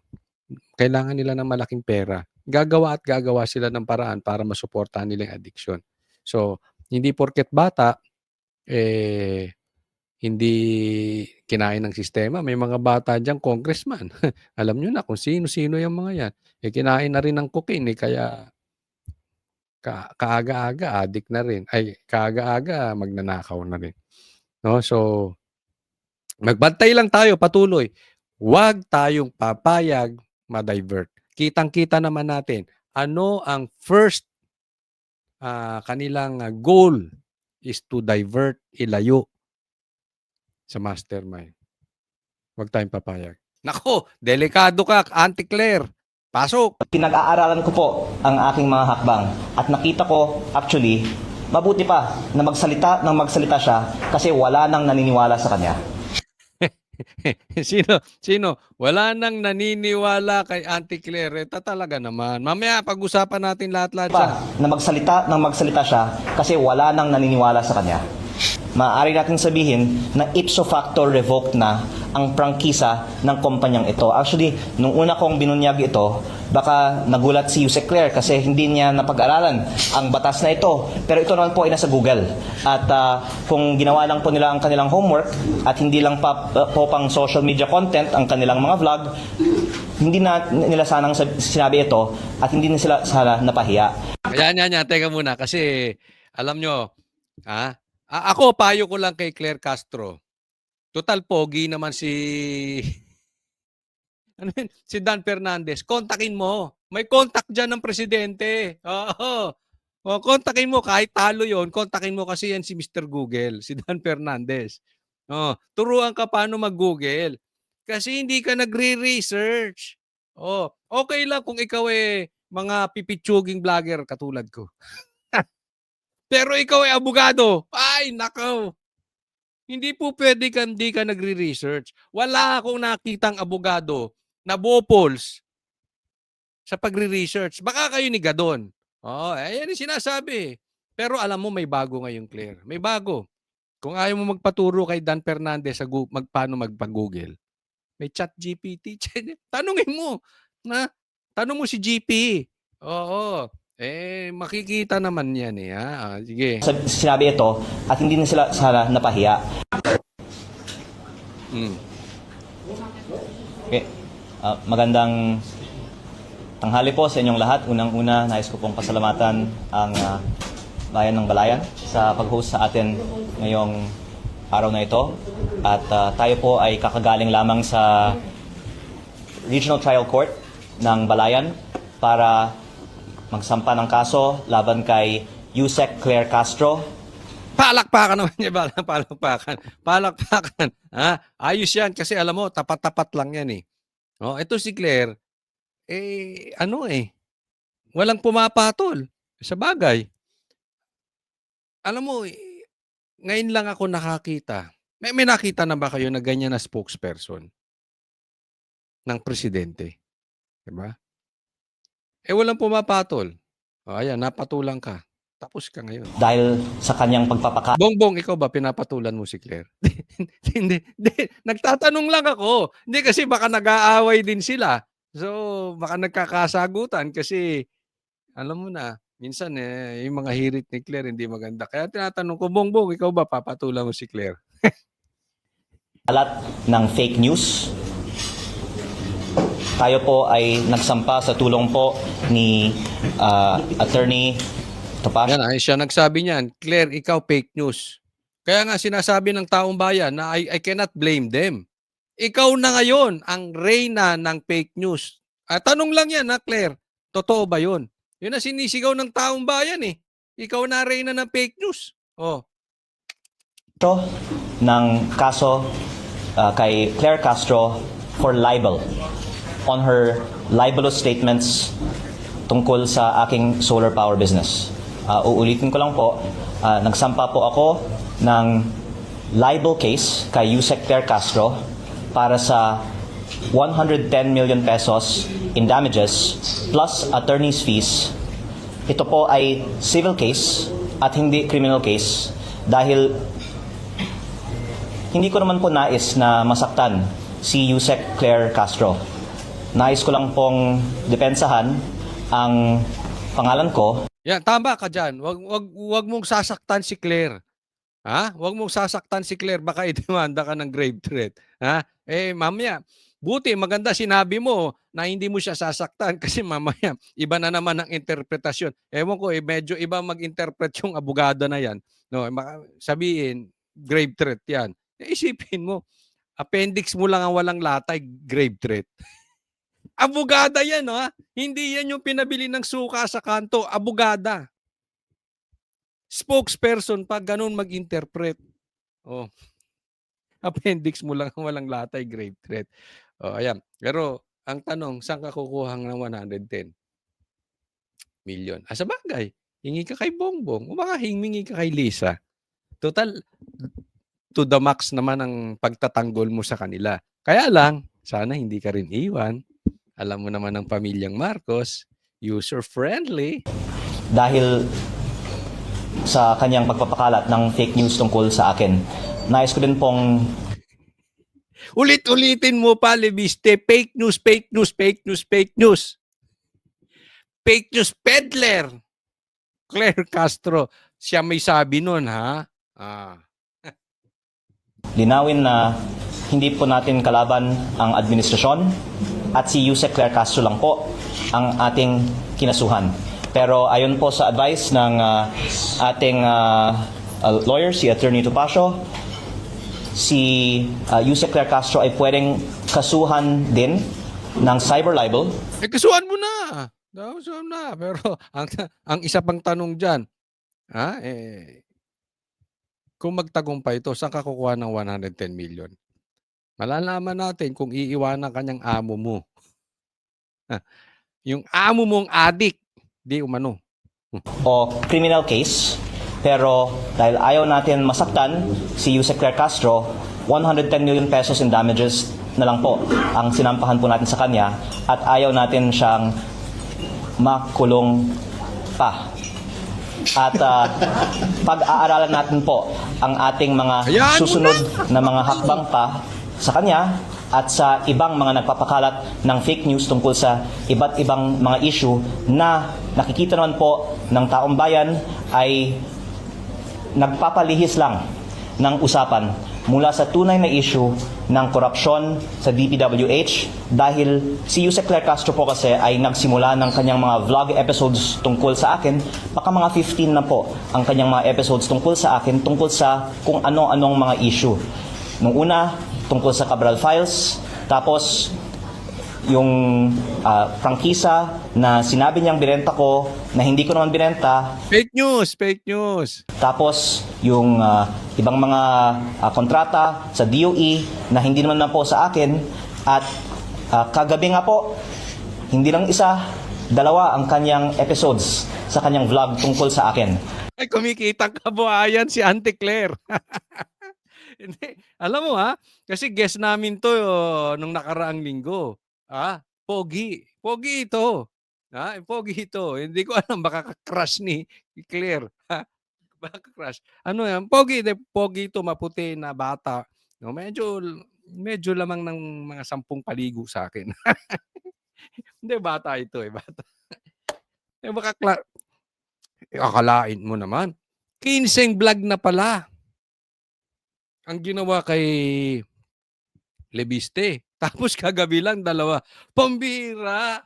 Speaker 1: Kailangan nila ng malaking pera. Gagawa at gagawa sila ng paraan para masuportahan nila yung addiction. So, hindi porket bata, hindi kinain ng sistema. May mga bata dyan, congressman. Alam nyo na kung sino-sino yung mga yan. Kinain na rin ng cocaine. Kaya kaaga-aga, addict na rin. Kaaga-aga, magnanakaw na rin. No? So, magbantay lang tayo patuloy. Huwag tayong papayag ma-divert. Kitang-kita naman natin ano ang first kanilang goal is to divert, ilayo sa mastermind. Huwag tayong papayag. Nako, delikado ka, Auntie Claire. Pasok.
Speaker 9: Pinag-aaralan ko po ang aking mga hakbang at nakita ko actually mabuti pa na magsalita siya kasi wala nang naniniwala sa kanya.
Speaker 1: Sino? Wala nang naniniwala kay Auntie Claire. Talaga naman. Mamaya pag-usapan natin lahat-lahat siya.
Speaker 9: Na magsalita siya kasi wala nang naniniwala sa kanya. Maaari natin sabihin na ipso facto revoked na ang prangkisa ng kumpanyang ito. Actually, nung una kong binunyag ito, baka nagulat si Yusek Claire kasi hindi niya napag-aralan ang batas na ito. Pero ito naman po ay nasa Google. At kung ginawa lang po nila ang kanilang homework at hindi lang po pang social media content ang kanilang mga vlog, hindi na nila sanang sinabi ito at hindi na sila sana napahiya.
Speaker 1: Yan. Teka muna kasi alam nyo, ako, payo ko lang kay Claire Castro. Total pogi naman si Dan Fernandez. Kontakin mo. May contact dyan ng presidente. Oo. Kontakin mo. Kahit talo yon, kontakin mo kasi yan si Mr. Google, si Dan Fernandez. Turuan ka paano mag-Google. Kasi hindi ka nagre-research. Okay lang kung ikaw mga pipitsuging vlogger katulad ko. Pero ikaw ay abogado. Ay, nakaw. Hindi po pwede hindi ka nagre-research. Wala akong nakitang abogado na bopols sa pagre-research. Baka kayo ni Gadon. Yan yung sinasabi. Pero alam mo, may bago ngayong Claire. May bago. Kung ayaw mo magpaturo kay Dan Fernandez sa paano magpa-Google, may chat GPT. Tanungin mo. Tanong mo si GP. Oo. Makikita naman yan sige.
Speaker 9: Sinabi ito at hindi na sila sana napahiya. Okay. Magandang tanghali po sa inyong lahat. Unang-una, nais ko pong pasalamatan ang Bayan ng Balayan sa pag-host sa atin ngayong araw na ito. At tayo po ay kakagaling lamang sa Regional Trial Court ng Balayan para magsampa ng kaso laban kay Yusek Claire Castro.
Speaker 1: Palakpakan naman niya. Palakpakan. Ayos yan kasi alam mo, tapat-tapat lang yan ito si Claire, walang pumapatol sa bagay. Alam mo, ngayon lang ako nakakita. May nakita na ba kayo na ganyan na spokesperson ng presidente? Diba? Walang pumapatol. Ayan, napatulan ka. Tapos ka ngayon.
Speaker 9: Dahil sa kanyang pagpapaka...
Speaker 1: Bongbong, ikaw ba pinapatulan mo si Claire? Hindi. Nagtatanong lang ako. Hindi kasi baka nag-aaway din sila. So, baka nagkakasagutan kasi alam mo na, minsan yung mga hirit ni Claire hindi maganda. Kaya tinatanong ko, Bongbong, ikaw ba papatulan mo si Claire?
Speaker 9: Kalat ng fake news. Tayo po ay nagsampa sa tulong po ni Attorney Topacio.
Speaker 1: Yan, siya nagsabi niyan, Claire, ikaw fake news. Kaya nga sinasabi ng taong bayan na I cannot blame them. Ikaw na ngayon ang reyna ng fake news. Tanong lang yan ha, Claire. Totoo ba yun? Yun ang sinisigaw ng taong bayan eh. Ikaw na reyna ng fake news. Oh.
Speaker 9: Ng kaso kay Claire Castro for libel on her libelous statements tungkol sa aking solar power business. Uulitin ko lang po, nagsampa po ako ng libel case kay Yusek Claire Castro para sa 110 million pesos in damages plus attorney's fees. Ito po ay civil case at hindi criminal case dahil hindi ko naman po nais na masaktan si Yusek Claire Castro. Nais ko lang pong depensahan ang pangalan ko.
Speaker 1: Yan, tama ka dyan. Wag mong sasaktan si Claire. Ha? Wag mong sasaktan si Claire. Baka idemanda ka ng grave threat. Ha? Mamaya, buti maganda sinabi mo na hindi mo siya sasaktan kasi mamaya iba na naman ang interpretasyon. Ewan ko, medyo iba mag-interpret yung abogado na yan. No, sabihin, grave threat yan. Isipin mo, appendix mo lang ang walang latay, grave threat. Abogada yan, ha? Hindi yan yung pinabili ng suka sa kanto. Abogada. Spokesperson pag ganun mag-interpret. Oh. Appendix mo lang ang walang latay, grave threat. Oh, ayan. Pero ang tanong, saan ka kukuha ng 110 million? Sa bagay, hingi ka kay Bongbong o baka hingi ka kay Lisa. Total, to the max naman ang pagtatanggol mo sa kanila. Kaya lang, sana hindi ka rin iwan. Alam mo naman ng pamilyang Marcos, user-friendly.
Speaker 9: Dahil sa kanyang pagpapakalat ng fake news tungkol sa akin. Nais ko din pong
Speaker 1: Ulit-ulitin mo pa, Leviste, fake news, fake news, fake news, fake news. Fake news peddler. Claire Castro, siya may sabi nun, ha?
Speaker 9: linawin na hindi po natin kalaban ang administrasyon at si Yusek Claire Castro lang po ang ating kinasuhan. Pero ayon po sa advice ng ating lawyer, si Attorney Topacio, si Yusek Claire Castro ay pwedeng kasuhan din ng cyber libel.
Speaker 1: Kasuhan mo na. Kasuhan na. Pero ang isa pang tanong dyan, kung magtagumpay ito, saan ka kukuha ng 110 million? Malalaman natin kung iiwanan kanyang amo mo. Yung amo mong adik, di umano.
Speaker 9: O criminal case, pero dahil ayaw natin masaktan si Yusek Claire Castro, 110 million pesos in damages na lang po ang sinampahan po natin sa kanya at ayaw natin siyang makulong pa. At pag-aaralan natin po ang ating mga susunod na mga hakbang pa sa kanya at sa ibang mga nagpapakalat ng fake news tungkol sa iba't ibang mga issue na nakikita naman po ng taong bayan ay nagpapalihis lang ng usapan mula sa tunay na issue ng korupsyon sa DPWH dahil si Yusek Claire Castro po kasi ay nagsimula ng kanyang mga vlog episodes tungkol sa akin, baka mga 15 na po ang kanyang mga episodes tungkol sa akin, tungkol sa kung ano-anong mga issue. Nung una, tungkol sa Cabral Files, tapos yung prangkisa na sinabi niyang binenta ko na hindi ko naman binenta.
Speaker 1: Fake news, fake news.
Speaker 9: Tapos yung ibang mga kontrata sa DOE na hindi naman na po sa akin. At kagabi nga po, hindi lang isa, dalawa ang kanyang episodes sa kanyang vlog tungkol sa akin.
Speaker 1: Ay, kumikitang kabuhayan si Auntie Claire. Hindi, alam mo kasi guest namin to nung nakaraang linggo. Pogi. Pogi ito. Pogi ito. Hindi ko alam, baka crush ni Claire. Baka crush. Ano yan? Pogi ito, maputi na bata. No, medyo lamang ng mga 10 paligo sa akin. Hindi, bata ito eh, bata. Akalain mo naman. 15 vlog na pala ang ginawa kay Lebiste. Tapos kagabi lang, 2. Pambira.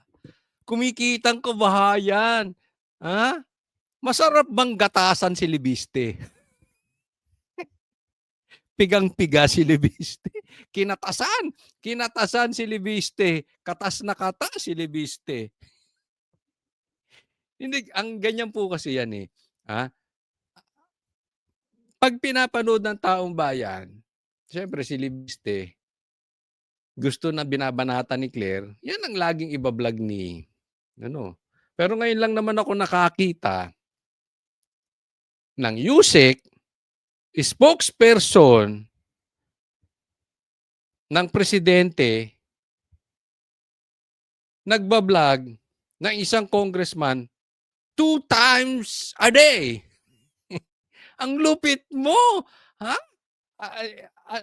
Speaker 1: Kumikitang kabahayan. Ha? Masarap bang gatasan si Lebiste? Pigang-piga si Lebiste. Kinatasan. Kinatasan si Lebiste. Katas na katas si Lebiste. Hindi, ang ganyan po kasi yan eh. Ha? Pag pinapanood ng taong bayan, siyempre si Lebiste, gusto na binabanata ni Claire, yan ang laging ibablog ni, ano. Pero ngayon lang naman ako nakakita ng USEC, spokesperson ng presidente, nagbablog ng isang congressman 2 times a day. Ang lupit mo! Ha?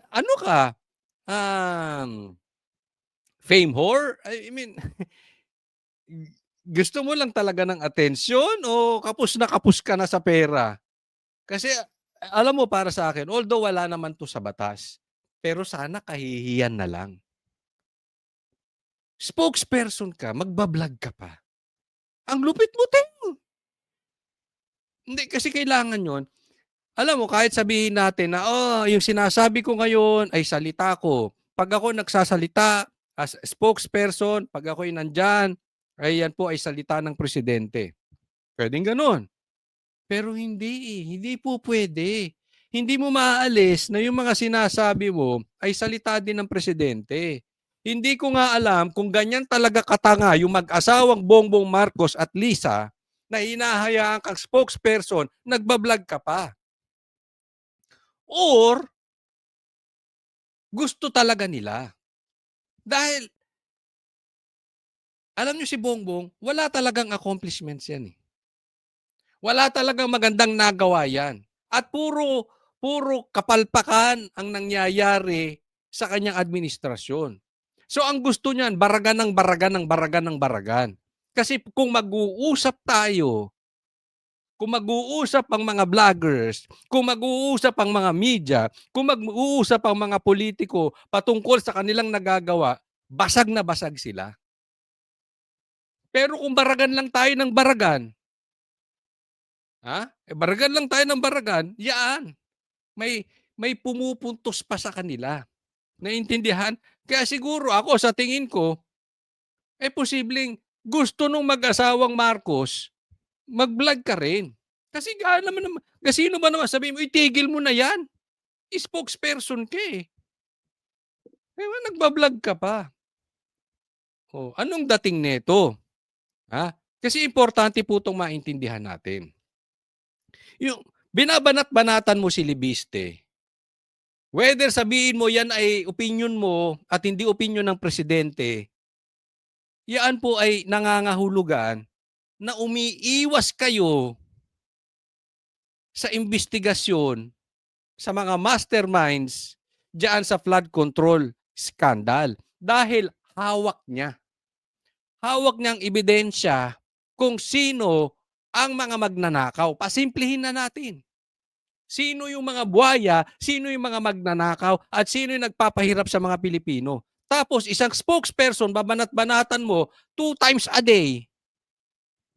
Speaker 1: Ano ka? Fame whore? I mean, gusto mo lang talaga ng atensyon o kapos na kapos ka na sa pera? Kasi alam mo, para sa akin, although wala naman to sa batas, pero sana kahihiyan na lang. Spokesperson ka, magbablog ka pa. Ang lupit mo, Teo. Hindi, kasi kailangan yon. Alam mo, kahit sabihin natin na, yung sinasabi ko ngayon ay salita ko. Pag ako nagsasalita as spokesperson, pag ako'y nandyan, ay yan po ay salita ng presidente. Pwedeng ganun. Pero hindi, hindi po pwede. Hindi mo maaalis na yung mga sinasabi mo ay salita din ng presidente. Hindi ko nga alam kung ganyan talaga katanga yung mag-asawang Bongbong Marcos at Lisa na hinahayaan kang spokesperson, nagbablog ka pa. Or, gusto talaga nila. Dahil, alam nyo si Bongbong, wala talagang accomplishments yan eh. Wala talagang magandang nagawa yan. At puro kapalpakan ang nangyayari sa kanyang administrasyon. So ang gusto niyan, baragan ng baragan ng baragan ng baragan. Kasi kung mag-uusap tayo, kung mag-uusap ang mga vloggers, kung mag-uusap ang mga media, kung mag-uusap ang mga politiko patungkol sa kanilang nagagawa, basag na basag sila. Pero kung baragan lang tayo ng baragan, baragan lang tayo ng baragan, yaan. May pumupuntos pa sa kanila. Naintindihan? Kaya siguro ako sa tingin ko, posibleng gusto nung mag-asawang Marcos, mag-vlog ka rin. Kasi sino ba naman sabihin mo, itigil mo na yan. Spokesperson ka eh. Nagbablog ka pa. Anong dating neto? Kasi importante po itong maintindihan natin. Yung binabanat-banatan mo si Lebiste, whether sabihin mo yan ay opinion mo at hindi opinion ng presidente, yan po ay nangangahulugan na umiiwas kayo sa investigasyon sa mga masterminds diyan sa flood control scandal. Dahil hawak niya. Hawak niyang ebidensya kung sino ang mga magnanakaw. Pasimplihin na natin. Sino yung mga buhaya, sino yung mga magnanakaw, at sino yung nagpapahirap sa mga Pilipino. Tapos isang spokesperson, babanat-banatan mo 2 times a day.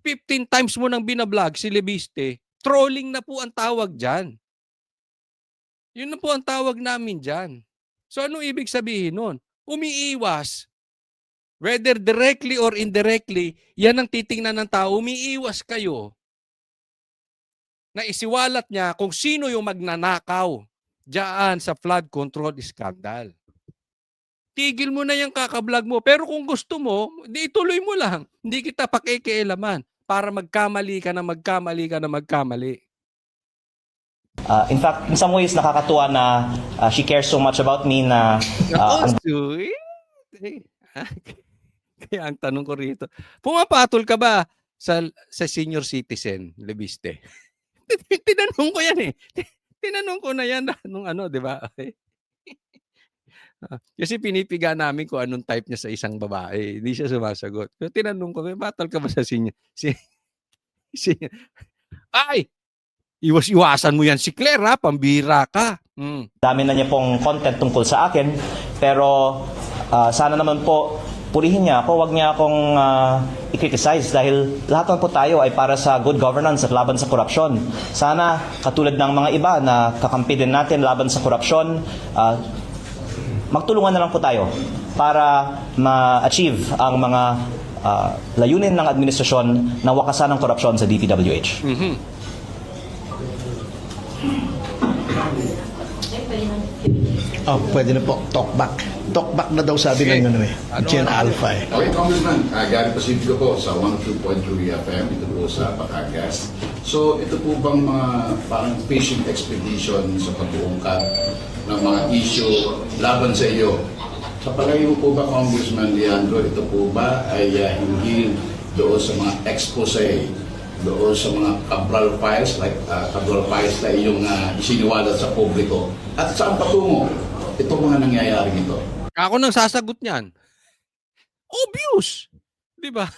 Speaker 1: 15 times mo nang binablog si Lebiste. Trolling na po ang tawag dyan. Yun na po ang tawag namin dyan. So anong ibig sabihin nun? Umiiwas. Whether directly or indirectly, yan ang titingnan ng tao. Umiiwas kayo na isiwalat niya kung sino yung magnanakaw diyan sa flood control scandal. Tigil mo na yung kakablog mo. Pero kung gusto mo, di ituloy mo lang. Hindi kita pakikialaman para magkamali ka na magkamali ka na magkamali.
Speaker 9: In fact, in some ways, nakakatuwa na she cares so much about me na...
Speaker 1: Kaya ang tanong ko rito, pumapatol ka ba sa senior citizen, Lebiste? Tinanong ko yan eh. Tinanong ko na yan nung di ba? Okay. Kasi pinipiga namin kung anong type niya sa isang babae. Hindi siya sumasagot. Pero tinanong ko, "May battle ka ba sa senior?" Senior. Ay! Iwas-iwasan mo yan si Claire ha, pambira ka.
Speaker 9: Dami na niya pong content tungkol sa akin, pero sana naman po purihin niya ako, wag niya akong i-criticize dahil lahat naman po tayo ay para sa good governance at laban sa korupsyon. Sana katulad ng mga iba na kakampi din natin laban sa korupsyon, magtulungan na lang po tayo para ma-achieve ang mga layunin ng administrasyon na wakasan ng korupsyon sa DPWH.
Speaker 10: Oh, pwede na po. Talkback. Talkback na daw sabi ng ano eh. Gen Alpha eh.
Speaker 11: Okay, Congressman, Gary Pacifico po sa 102.3 FM, ito po sa Batangas. So, ito po bang mga parang fishing expedition sa pag-uungkat ng mga issue laban sa iyo? Sa palagay mo po ba, Congressman Leandro, ito po ba ay hinggil doon sa mga expose, doon sa mga Cabral files, like Cabral files na iyong isiniwalat sa publiko? At saan patungo itong mga nangyayaring ito?
Speaker 1: Ako nang sasagot niyan. Obvious. Di ba?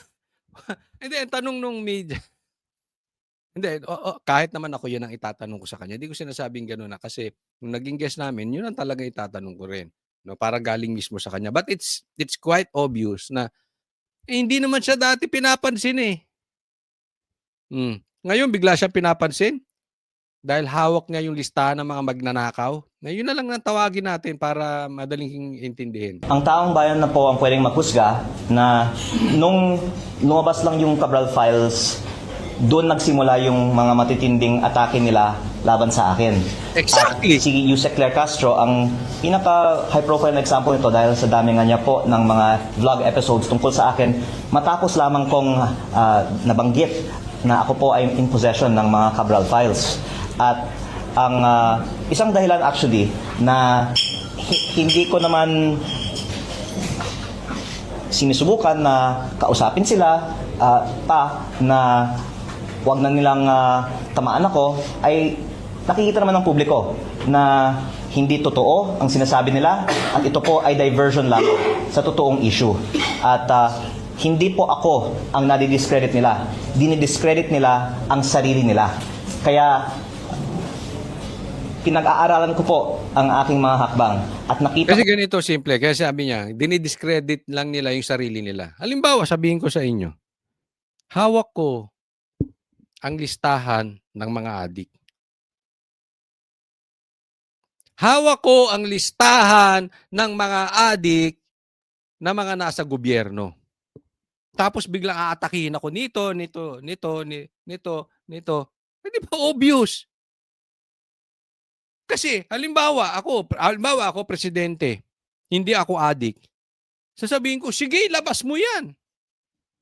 Speaker 1: Hindi, ang tanong nung media. Hindi, kahit naman ako yun ang itatanong ko sa kanya. Hindi ko sinasabing gano'n na kasi nung naging guest namin, yun ang talaga itatanong ko rin. No, para galing mismo sa kanya. But it's quite obvious na hindi naman siya dati pinapansin eh. Ngayon, bigla siya pinapansin dahil hawak niya yung listahan ng mga magnanakaw. Na yun na lang ang tawagin natin para madaling intindihin.
Speaker 9: Ang taong bayan na po ang pwedeng maghusga na nung lumabas lang yung Cabral files, doon nagsimula yung mga matitinding atake nila laban sa akin.
Speaker 1: Exactly.
Speaker 9: At si Yusek Claire Castro ang pinaka high profile na example nito dahil sa dami nga niya po ng mga vlog episodes tungkol sa akin matapos lamang kong nabanggit na ako po ay in possession ng mga Cabral files. At ang isang dahilan actually na hindi ko naman sinusubukan na kausapin sila pa na wag na nilang tamaan ako ay nakikita naman ng publiko na hindi totoo ang sinasabi nila at ito po ay diversion lang sa totoong issue. At hindi po ako ang nadidiscredit nila. Dinidiscredit nila ang sarili nila. Kaya pinag-aaralan ko po ang aking mga hakbang at nakita
Speaker 1: Kasi ganito simple. Kaya sabi niya, dinidiscredit lang nila yung sarili nila. Halimbawa, sabihin ko sa inyo, hawak ko ang listahan ng mga adik. Hawak ko ang listahan ng mga adik na mga nasa gobyerno. Tapos biglang aatakihin ako nito. Hindi ba obvious? Kasi halimbawa ako presidente, hindi ako adik. Sasabihin ko, sige, labas mo yan.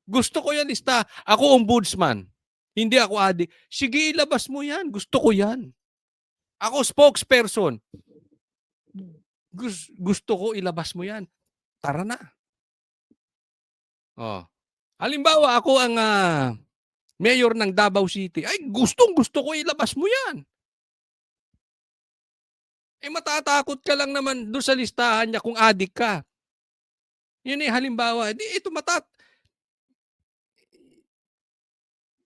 Speaker 1: Gusto ko yan lista. Ako ombudsman. Hindi ako adik. Sige, ilabas mo yan. Gusto ko yan. Ako spokesperson. Gusto ko ilabas mo yan. Tara na. Oh. Halimbawa, ako ang mayor ng Davao City. Ay, gusto ko ilabas mo yan. Eh, matatakot ka lang naman doon sa listahan niya kung adik ka. Yun eh, halimbawa. Ito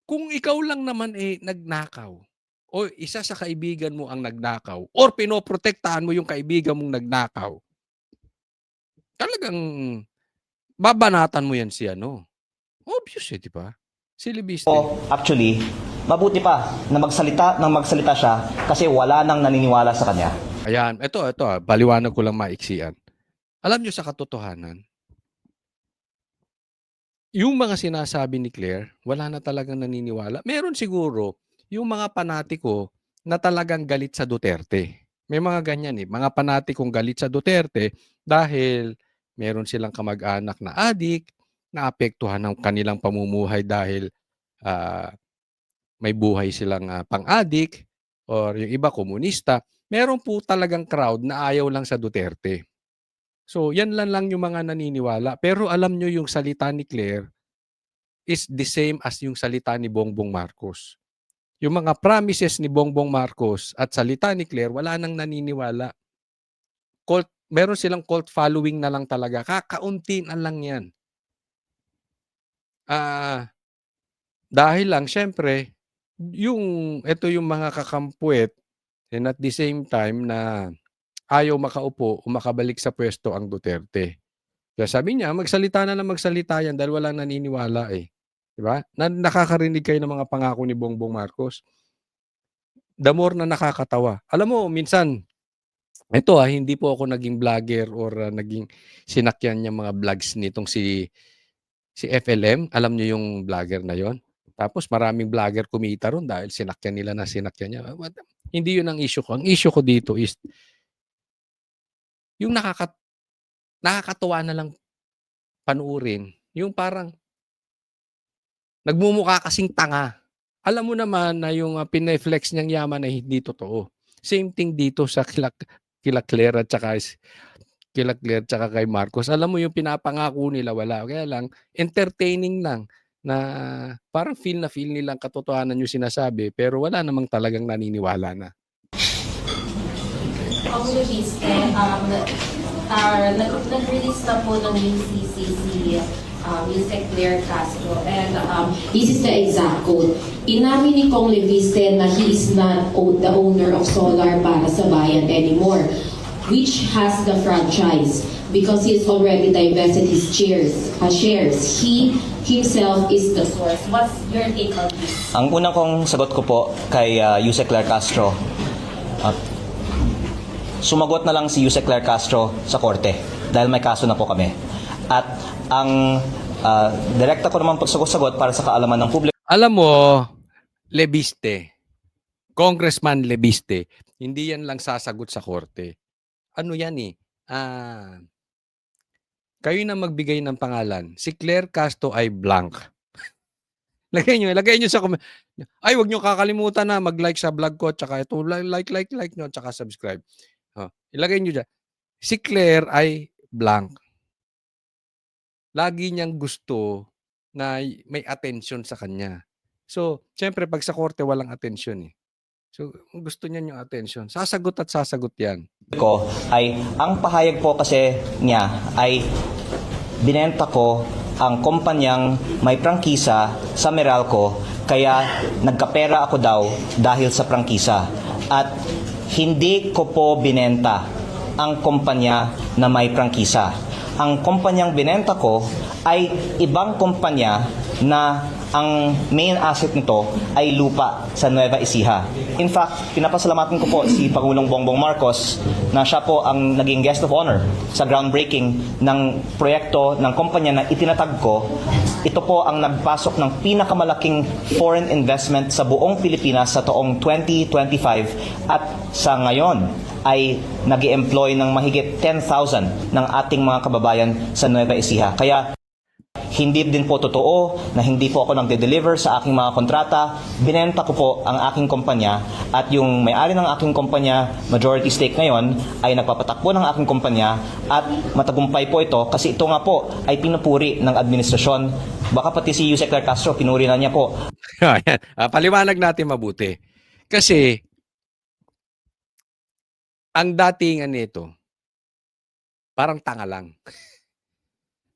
Speaker 1: kung ikaw lang naman nagnakaw o isa sa kaibigan mo ang nagnakaw or pinoprotektahan mo yung kaibigan mong nagnakaw, talagang babanatan mo yan si ano. Obvious eh, di ba? Silibiste.
Speaker 9: actually, mabuti pa na magsalita siya kasi wala nang naniniwala sa kanya.
Speaker 1: Ayan, ito, paliwanag ko lang maiksian. Alam nyo sa katotohanan, yung mga sinasabi ni Claire, wala na talagang naniniwala. Meron siguro yung mga panatiko na talagang galit sa Duterte. May mga ganyan eh. Mga panatikong galit sa Duterte dahil meron silang kamag-anak na adik, naapektuhan ng kanilang pamumuhay dahil may buhay silang pang-adik or yung iba komunista. Meron po talagang crowd na ayaw lang sa Duterte. So, yan lang yung mga naniniwala. Pero alam nyo yung salita ni Claire is the same as yung salita ni Bongbong Marcos. Yung mga promises ni Bongbong Marcos at salita ni Claire, wala nang naniniwala. meron silang cult following na lang talaga. Kakaunti na lang yan. Dahil lang, syempre, ito yung mga kakampuet, and at the same time na ayaw makaupo o makabalik sa pwesto ang Duterte. Kaya sabi niya, magsalita na lang magsalita yan dahil walang naniniwala eh. Diba? Nakakarinig kayo ng mga pangako ni Bongbong Marcos. The more na nakakatawa. Alam mo, minsan, hindi po ako naging vlogger or naging sinakyan niya mga vlogs nitong si FLM. Alam niyo yung vlogger na yon. Tapos maraming vlogger kumita ron dahil sinakyan nila na sinakyan niya. Hindi yun ang issue ko. Ang issue ko dito is yung nakakatuwa na lang panuurin. Yung parang nagmumukha kasing tanga. Alam mo naman na yung pineflex niyang yaman ay hindi totoo. Same thing dito sa kila Claire at saka kay Marcos. Alam mo yung pinapangako nila wala. Kaya lang entertaining lang na parang feel nilang katotohanan yung sinasabi pero wala namang talagang naniniwala na.
Speaker 12: Nag-release na po ng UCC si Yusek Claire Castro and this is the exact quote. Inamin ni Kong Leviste na he is not the owner of Solar para sa Bayan anymore, which has the franchise because he has already divested his shares. He himself is the source. What's your take on this?
Speaker 9: Ang unang kong sagot ko po kay Yusek Claire Castro, sumagot na lang si Yusek Claire Castro sa korte dahil may kaso na po kami. At ang direkta ko naman pagsagot para sa kaalaman ng publiko.
Speaker 1: Alam mo, Leviste, Congressman Leviste, hindi yan lang sasagot sa korte. Ano yan eh? Kayo na magbigay ng pangalan. Si Claire Castro ay blank. Lagay nyo sa comment. Ay, wag nyo kakalimutan na mag-like sa vlog ko, tsaka ito, like nyo, tsaka subscribe. Ilagay nyo dyan. Si Claire ay blank. Lagi niyang gusto na may attention sa kanya. So, syempre, pag sa korte, walang attention eh. So, gusto niya yung attention. Sasagot at sasagot yan.
Speaker 9: Ko ay, ang pahayag po kasi niya ay binenta ko ang kumpanyang may prangkisa sa Meralco kaya nagkapera ako daw dahil sa prangkisa. At hindi ko po binenta ang kumpanya na may prangkisa. Ang kumpanyang binenta ko ay ibang kumpanya na ang main asset nito ay lupa sa Nueva Ecija. In fact, pinapasalamatan ko po si Pangulong Bongbong Marcos na siya po ang naging guest of honor sa groundbreaking ng proyekto ng kumpanya na itinatag ko. Ito po ang nagpasok ng pinakamalaking foreign investment sa buong Pilipinas sa taong 2025 at sa ngayon ay nag-employ ng mahigit 10,000 ng ating mga kababayan sa Nueva Ecija. Kaya hindi din po totoo na hindi po ako nagde-deliver sa aking mga kontrata. Binenta ko po ang aking kumpanya at yung may-ari ng aking kumpanya, majority stake ngayon, ay nagpapatakbo ng aking kumpanya at matagumpay po ito kasi ito nga po ay pinupuri ng administrasyon. Baka pati si Yusek Claire Castro, pinuri na niya po.
Speaker 1: Paliwanag natin mabuti. Kasi, ang datingan nito, parang tanga lang.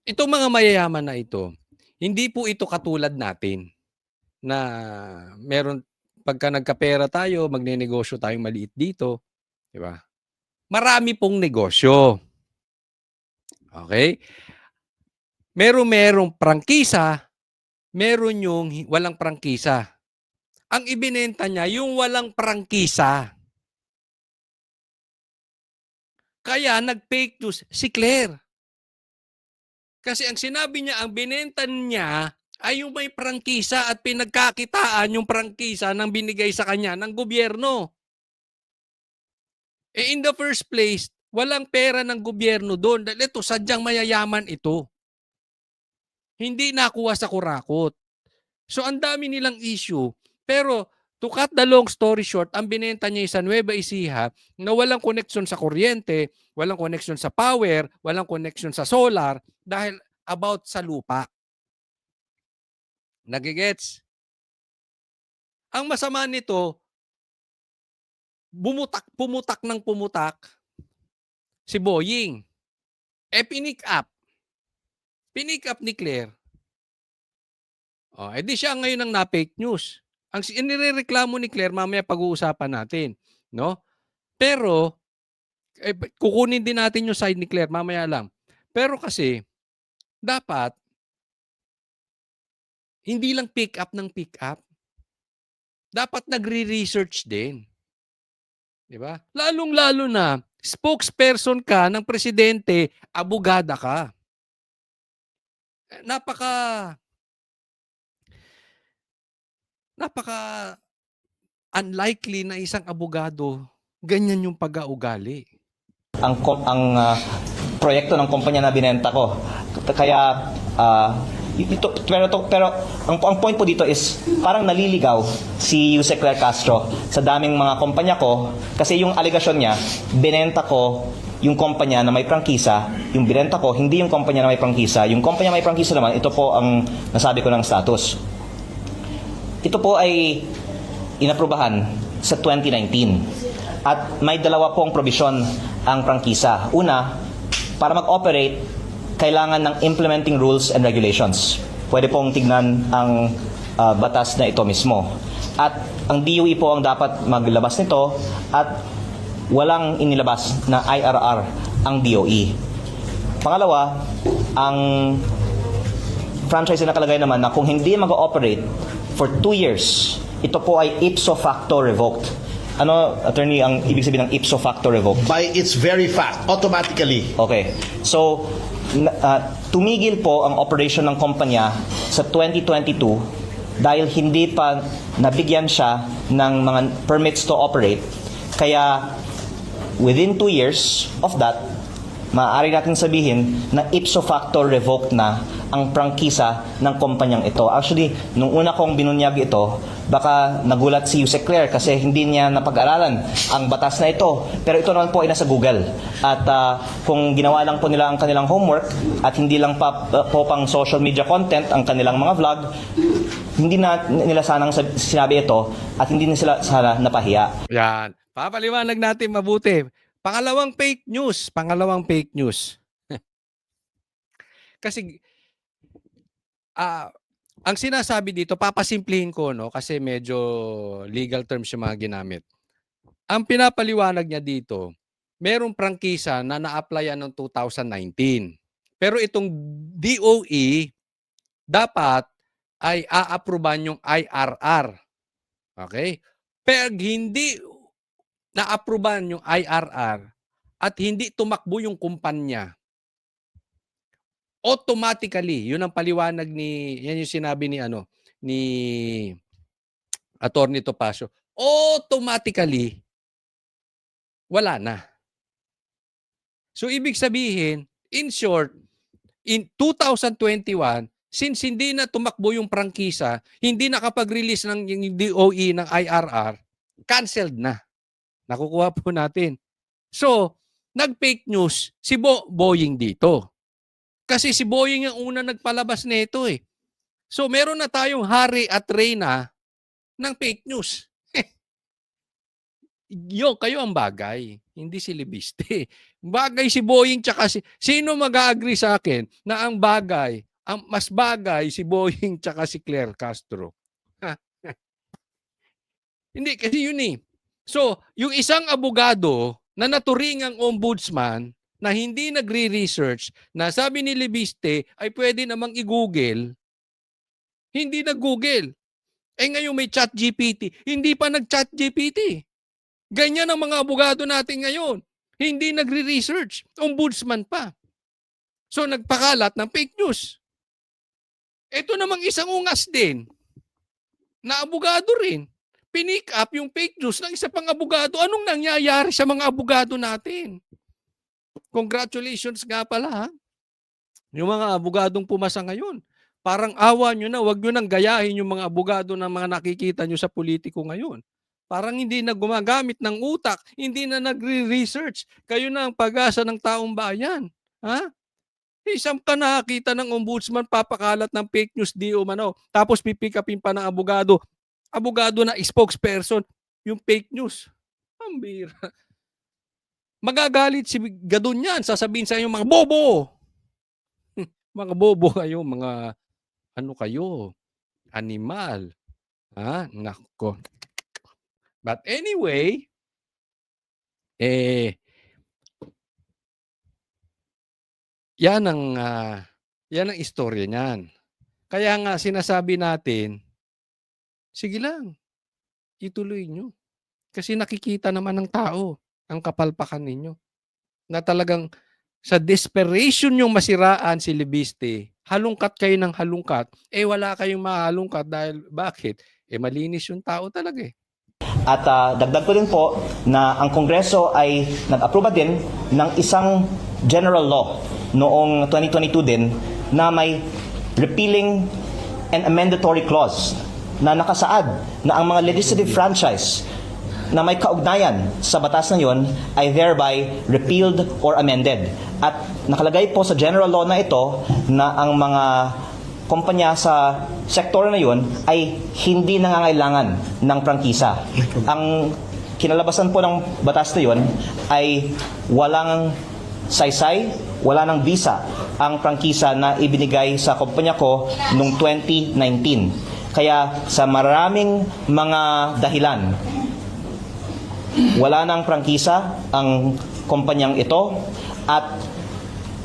Speaker 1: Itong mga mayayaman na ito, hindi po ito katulad natin na meron pagka nagkapera tayo, magnenegosyo tayong maliit dito, di ba? Marami pong negosyo. Okay? Merong prangkisa, meron yung walang prangkisa. Ang ibinenta niya, yung walang prangkisa. Kaya nag-fake news si Claire. Kasi ang sinabi niya, ang binenta niya ay yung may prangkisa at pinagkakitaan yung prangkisa ng binigay sa kanya ng gobyerno. In the first place, walang pera ng gobyerno doon. Dahil ito, sadyang mayayaman ito. Hindi nakuha sa kurakot. So, ang dami nilang issue. Pero, to cut the long story short, ang binenta niya sa Nueva Ecija na walang connection sa kuryente, walang connection sa power, walang connection sa solar, dahil about sa lupa. Nagigets? Ang masama nito, pumutak ng pumutak, si Boying. Pinick up. Pinick up ni Claire. Di siya ngayon ang na-fake news. Ang inirereklamo ni Claire, mamaya pag-uusapan natin. No? Pero, kukunin din natin yung side ni Claire, mamaya lang. Pero kasi, dapat, hindi lang pick up ng pick up. Dapat nagre-research din. Di ba? Lalong-lalo na, spokesperson ka ng presidente, abogada ka. Napaka unlikely na isang abogado ganyan yung pag-augali.
Speaker 9: Ang proyekto ng kumpanya na binenta ko. Kaya pero ang point po dito is parang naliligaw si Yusek Claire Castro sa daming mga kumpanya ko kasi yung alegasyon niya, binenta ko yung kumpanya na may prangkisa, yung binenta ko hindi yung kumpanya na may prangkisa. Yung kumpanya na may prangkisa naman, ito po ang nasabi ko ng status. Ito po ay inaprubahan sa 2019. At may dalawa pong probisyon ang prangkisa. Una, para mag-operate, kailangan ng implementing rules and regulations. Pwede pong tignan ang batas na ito mismo. At ang DOE po ang dapat maglabas nito at walang inilabas na IRR ang DOE. Pangalawa, ang franchise na nakalagay naman na kung hindi mag-ooperate for 2 years, ito po ay ipso facto revoked. Ano, attorney, ang ibig sabihin ng ipso facto revoked?
Speaker 10: By its very fact, automatically.
Speaker 9: Okay. So, tumigil po ang operation ng kumpanya sa 2022 dahil hindi pa nabigyan siya ng mga permits to operate. Kaya, within 2 years of that, maaari natin sabihin na ipso facto revoked na ang prangkisa ng kumpanyang ito. Actually, nung una kong binunyag ito, baka nagulat si Yusek Claire kasi hindi niya napag-aralan ang batas na ito. Pero ito naman po ay nasa Google. At kung ginawa lang po nila ang kanilang homework at hindi lang po pang social media content ang kanilang mga vlog, hindi na nila sanang sinabi ito at hindi na sila sana napahiya.
Speaker 1: Yan. Papaliwanag natin mabuti. Pangalawang fake news. Kasi ang sinasabi dito, papasimplihin ko, no, kasi medyo legal terms yung mga ginamit. Ang pinapaliwanag niya dito, merong prangkisa na na-applyan noong 2019. Pero itong DOE dapat ay a-approvean yung IRR. Okay? Pero hindi na-approvean yung IRR at hindi tumakbo yung kumpanya, automatically, yun ang paliwanag yan yung sinabi ni Attorney Topacio, automatically, wala na. So, ibig sabihin, in short, in 2021, since hindi na tumakbo yung prangkisa, hindi nakapag-release ng DOE ng IRR, canceled na. Nakukuha po natin. So, nag-fake news si Boying dito. Kasi si Boying ang una nagpalabas nito eh. So, meron na tayong hari at reyna ng fake news. Kayo ang bagay, hindi si Libiste. Bagay si Boying tsaka sino mag-agree sa akin na ang mas bagay si Boying tsaka si Claire Castro? Hindi, kasi yun eh. So, yung isang abogado na naturingang ombudsman na hindi nagre-research, na sabi ni Libiste ay pwede namang i-google, hindi nag-google. Ngayon may chat GPT, hindi pa nag-chat GPT. Ganyan ang mga abogado natin ngayon. Hindi nagre-research, ombudsman pa. So, nagpakalat ng fake news. Ito namang isang ungas din, na abogado rin. Pinick up yung fake news ng isa pang abogado. Anong nangyayari sa mga abogado natin? Congratulations nga pala, ha? Yung mga abogadong pumasa ngayon. Parang awa nyo na, wag nyo nang gayahin yung mga abogado na mga nakikita nyo sa politiko ngayon. Parang hindi na gumagamit ng utak, hindi na nagre-research. Kayo na ang pag-asa ng taong bayan. Ha? Isang ka nakakita ng ombudsman, papakalat ng fake news, di umano. Tapos pipick upin pa ng abogado. Abogado na spokesperson, yung fake news. Ang bira. Magagalit si Gadon yan. Sasabihin sa inyo, mga bobo! Mga bobo kayo, mga ano kayo, animal. Ha? Nako. But anyway, yan ang istorya niyan. Kaya nga sinasabi natin, sige lang, ituloy nyo. Kasi nakikita naman ng tao ang kapalpakan ninyo. Na talagang sa desperation yung masiraan si Libiste, halungkat kayo ng halungkat, wala kayong mahalungkat dahil bakit? Malinis yung tao talaga eh.
Speaker 9: At dagdag ko din po na ang Kongreso ay nag-aproba din ng isang general law noong 2022 din na may repealing and amendatory clause na nakasaad na ang mga legislative franchise na may kaugnayan sa batas na yon ay thereby repealed or amended. At nakalagay po sa general law na ito na ang mga kumpanya sa sektor na yon ay hindi nangangailangan ng prangkisa. Ang kinalabasan po ng batas na yon ay walang saysay, wala ng visa ang prangkisa na ibinigay sa kumpanya ko noong 2019. Kaya sa maraming mga dahilan, wala nang prangkisa ang kumpanyang ito at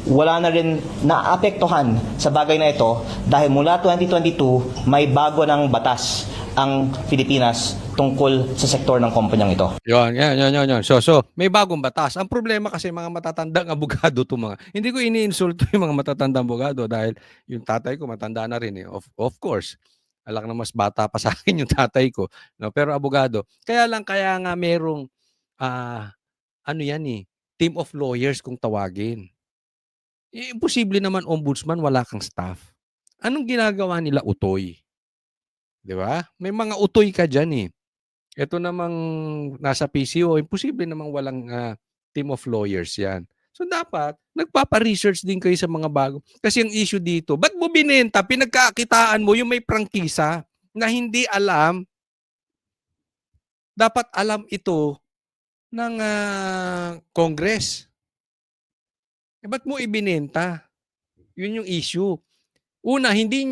Speaker 9: wala na rin naapektuhan sa bagay na ito dahil mula 2022 may bago ng batas ang Pilipinas tungkol sa sektor ng kumpanyang ito.
Speaker 1: Yan. So, may bagong batas. Ang problema kasi mga matatandang abogado to mga. Hindi ko iniinsulto yung mga matatandang abogado dahil yung tatay ko matanda na rin eh. Of course. Alak na mas bata pa sa akin yung tatay ko. No? Pero abogado. Kaya nga merong team of lawyers kung tawagin. Imposible naman ombudsman, wala kang staff. Anong ginagawa nila utoy? Di ba? May mga utoy ka dyan eh. Ito namang nasa PCO, imposible namang walang team of lawyers yan. So dapat, nagpapa-research din kayo sa mga bago. Kasi ang issue dito, ba't mo binenta, pinagkakitaan mo yung may prangkisa na hindi alam, dapat alam ito ng Congress. Ba't mo ibinenta? Yun yung issue. Una, hindi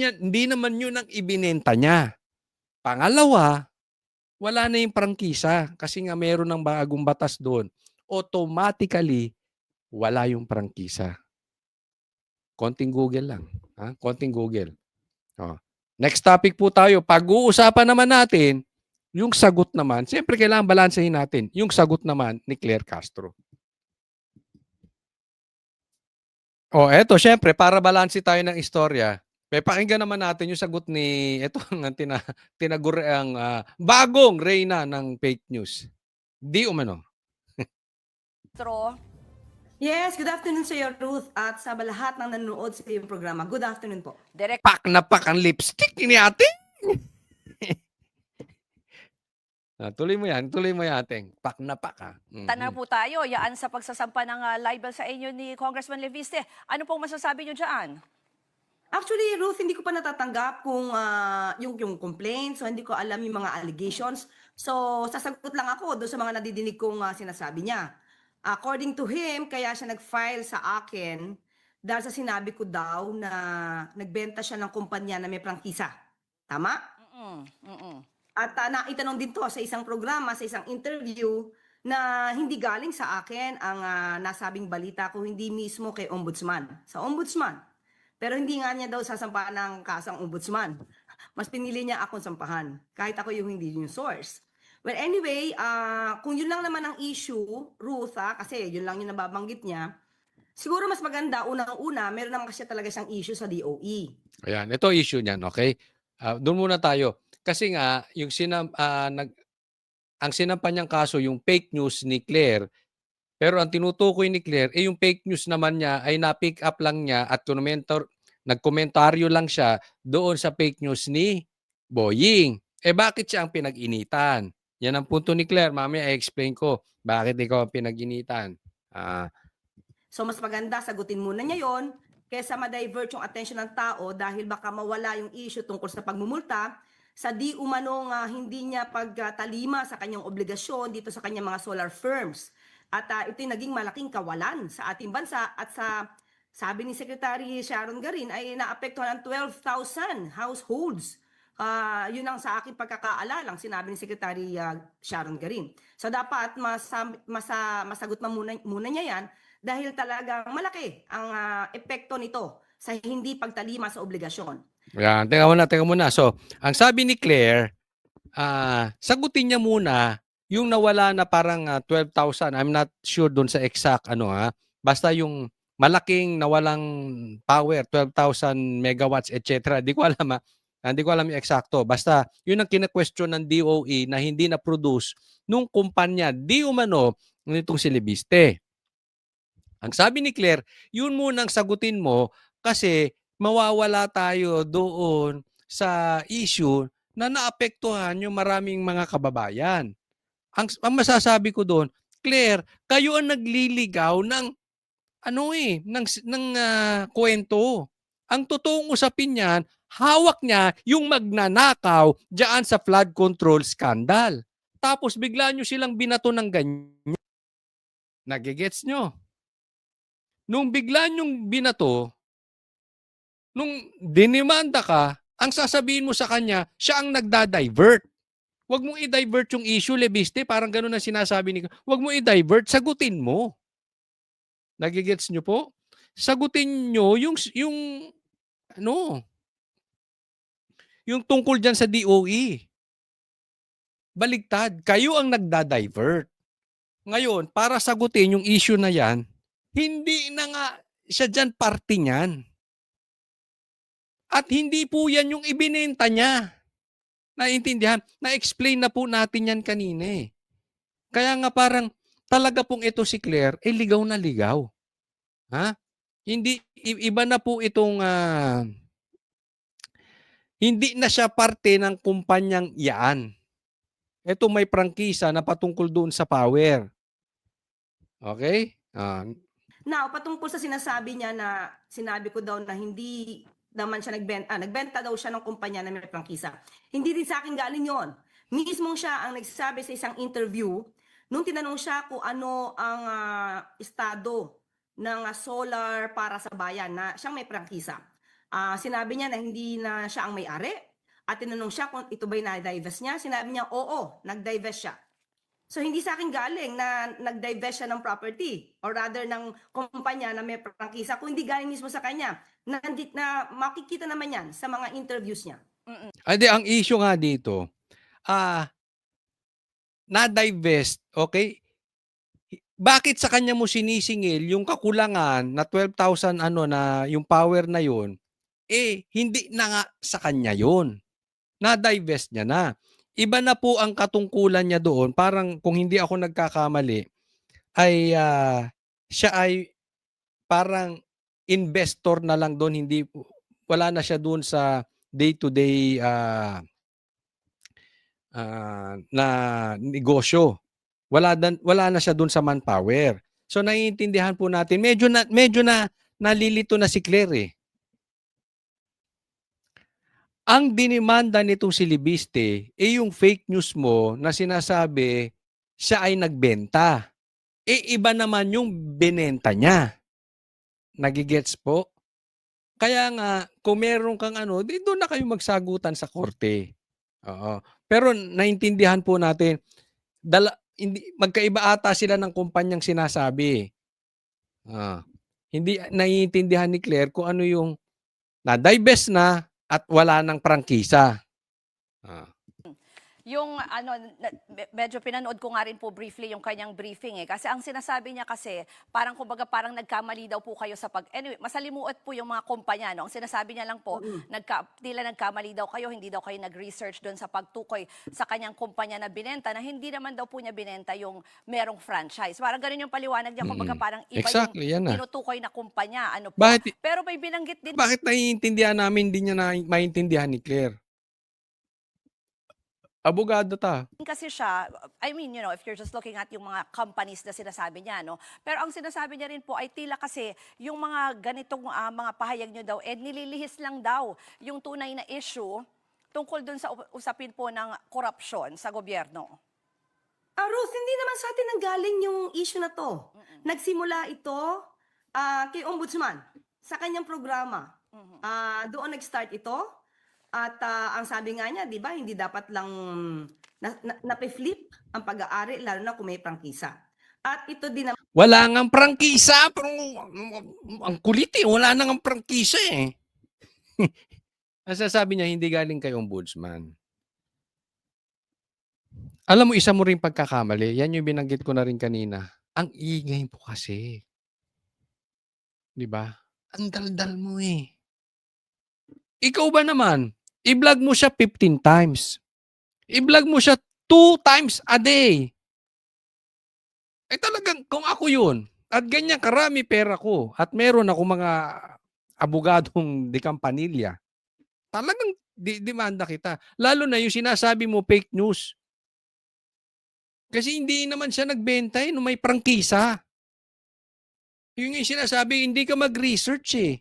Speaker 1: naman yun ang ibinenta niya. Pangalawa, wala na yung prangkisa kasi nga meron ng bagong batas doon. Automatically, wala yung prangkisa. Konting Google lang. Konting Google. Next topic po tayo. Pag-uusapan naman natin, yung sagot naman, siyempre kailangan balansehin natin, yung sagot naman ni Claire Castro. Eto, syempre, para balanse tayo ng istorya, pakinggan naman natin yung sagot ni, ito ang tinaguri ang bagong reyna ng fake news. Di umano.
Speaker 13: Yes, good afternoon sa iyo, Ruth, at sa lahat ng nanonood sa iyong programa. Good afternoon po.
Speaker 1: Pak na pak ang lipstick ni ate. Tuloy mo yan, ating. Pak na pak ha.
Speaker 14: Tanaw po tayo, yaan sa pagsasampa ng libel sa inyo ni Congressman Leviste. Ano pong masasabi nyo dyan?
Speaker 13: Actually, Ruth, hindi ko pa natatanggap kung yung complaint, so hindi ko alam yung mga allegations. So, sasagot lang ako doon sa mga nadidinig kong sinasabi niya. According to him, kaya siya nag-file sa akin dahil sa sinabi ko daw na nagbenta siya ng kumpanya na may prangkisa. Tama? At naitanong din to sa isang programa, sa isang interview, na hindi galing sa akin ang nasabing balita ko, hindi mismo kay Ombudsman. Sa Ombudsman. Pero hindi nga niya daw sasampahan ng kaso ang Ombudsman. Mas pinili niya akong sampahan. Kahit ako yung hindi yung source. Well, anyway, kung yun lang naman ang issue, Ruth, kasi yun lang yung nababanggit niya, siguro mas maganda, unang-una, meron naman kasi talaga siyang issue sa DOE.
Speaker 1: Ayan, ito issue niyan, okay? Doon muna tayo. Kasi nga, yung ang sinampa niyang kaso, yung fake news ni Claire, pero ang tinutukoy ni Claire, yung fake news naman niya ay na-pick up lang niya at nagkomentaryo lang siya doon sa fake news ni Boying. Bakit siya ang pinag-initan? Yan ang punto ni Claire. Mamaya i-explain ko bakit ikaw ang pinag-initan.
Speaker 13: So mas maganda, sagutin muna niya yon kaysa ma-divert yung attention ng tao dahil baka mawala yung issue tungkol sa pagmumulta sa di umanong hindi niya pagtalima sa kanyang obligasyon dito sa kanyang mga solar firms At ito'y naging malaking kawalan sa ating bansa at sabi ni Secretary Sharon Garin ay naapektuhan ng 12,000 households. Yun ang sa akin pagkakaalalang sinabi ni Secretary Sharon Garin. So dapat masagot muna niya yan dahil talagang malaki ang epekto nito sa hindi pagtalima sa obligasyon.
Speaker 1: Yan, teka muna. So, ang sabi ni Claire, sagutin niya muna yung nawala na parang 12,000. I'm not sure doon sa exact Basta yung malaking nawalang power, 12,000 megawatts, etc. Di ko alam Hindi ko alam yung eksakto. Basta yun ang kina-question ng DOE na hindi na-produce nung kumpanya di umano nitong si Leviste. Ang sabi ni Claire, yun munang sagutin mo kasi mawawala tayo doon sa issue na naapektuhan yung maraming mga kababayan. Ang masasabi ko doon, Claire, kayo ang nagliligaw ng kwento. Ang totoong usapin niyan, hawak niya yung magnanakaw diyan sa flood control scandal. Tapos bigla nyo silang binato ng ganyan. Nagigets nyo? Nung bigla nyong binato, nung dinimanda ka, ang sasabihin mo sa kanya, siya ang nagda-divert. Huwag mong i-divert yung issue, Leviste. Parang ganun ang sinasabi ni... Huwag mong i-divert, sagutin mo. Nagigets nyo po? Sagutin nyo yung tungkol dyan sa DOE. Baligtad, kayo ang nagda-divert. Ngayon, para sagutin yung issue na yan, hindi na nga siya dyan parte niyan. At hindi po yan yung ibinenta niya. Naintindihan? Na-explain na po natin yan kanina eh. Kaya nga parang talaga pong ito si Claire, ligaw na ligaw. Ha? Hindi, iba na po itong, hindi na siya parte ng kumpanyang iyan. Ito may prangkisa na patungkol doon sa power. Okay?
Speaker 13: Now, patungkol sa sinasabi niya na sinabi ko daw na hindi naman siya nagbenta daw siya ng kumpanya na may prangkisa. Hindi din sa akin galing yon. Mismong siya ang nagsasabi sa isang interview nung tinanong siya kung ano ang estado ng solar para sa bayan na siyang may prangkisa. Sinabi niya na hindi na siya ang may-ari at tinanong siya kung ito ba'y na-divest niya. Sinabi niya, oo, nag-divest siya. So hindi sa akin galing na nag-divest siya ng property or rather ng kumpanya na may prangkisa, kung hindi galing mismo sa kanya. Na makikita naman yan sa mga interviews niya.
Speaker 1: Ang issue nga dito, na-divest, okay? Bakit sa kanya mo sinisingil yung kakulangan na 12,000 na yung power na yun, hindi na nga sa kanya yun. Na-divest niya na. Iba na po ang katungkulan niya doon. Parang kung hindi ako nagkakamali, ay siya ay parang investor na lang doon. Wala na siya doon sa day-to-day na negosyo. Wala na siya doon sa manpower. So naiintindihan po natin. Medyo na nalilito na si Claire eh. Ang dinimanda nitong si Leviste yung fake news mo na sinasabi siya ay nagbenta. Iba naman yung binenta niya. Nagigets po? Kaya nga, kung meron kang doon na kayo magsagutan sa korte. Oo. Pero naintindihan po natin, magkaiba ata sila ng kumpanyang sinasabi. Hindi naiintindihan ni Claire kung ano yung na-divest na at wala ng prangkisa.
Speaker 14: Yung medyo pinanood ko nga rin po briefly yung kanyang briefing eh. Kasi ang sinasabi niya kasi, parang nagkamali daw po kayo sa anyway, masalimuot po yung mga kumpanya, no? Ang sinasabi niya lang po, tila nagkamali daw kayo, hindi daw kayo nag-research doon sa pagtukoy sa kanyang kumpanya na binenta, na hindi naman daw po niya binenta yung merong franchise. Parang ganun yung paliwanag niya, parang iba
Speaker 1: exactly,
Speaker 14: yung
Speaker 1: yan
Speaker 14: tinutukoy na kumpanya. Pero may binanggit din.
Speaker 1: Bakit naiintindihan namin, hindi niya maintindihan ni Claire? Abogado ta.
Speaker 14: Kasi siya, I mean, if you're just looking at yung mga companies na sinasabi niya, no? Pero ang sinasabi niya rin po ay tila kasi yung mga ganitong mga pahayag niyo daw, nililihis lang daw yung tunay na issue tungkol dun sa usapin po ng korupsyon sa gobyerno.
Speaker 13: Ruth, hindi naman sa atin nanggaling yung issue na to. Nagsimula ito kay Ombudsman sa kanyang programa. Doon nag-start ito. At ang sabi nga niya, di ba, hindi dapat lang nape-flip ang pag-aari, lalo na kung may prangkisa. At ito din naman,
Speaker 1: Wala ngang prangkisa. Ang kulit eh. Wala nang prangkisa eh. Ang sasabi niya, hindi galing kay Ombudsman. Alam mo, isa mo rin pagkakamali. Yan yung binanggit ko na rin kanina. Ang ingay po kasi. Di ba? Ang daldal mo eh. Ikaw ba naman, i-vlog mo siya 15 times. I-vlog mo siya 2 times a day. Eh talagang, kung ako yun, at ganyan karami pera ko, at meron ako mga abogadong de Campanilla, talagang demanda kita. Lalo na yung sinasabi mo fake news. Kasi hindi naman siya nagbenta nung may prangkisa. Yung sinasabi, hindi ka mag-research eh.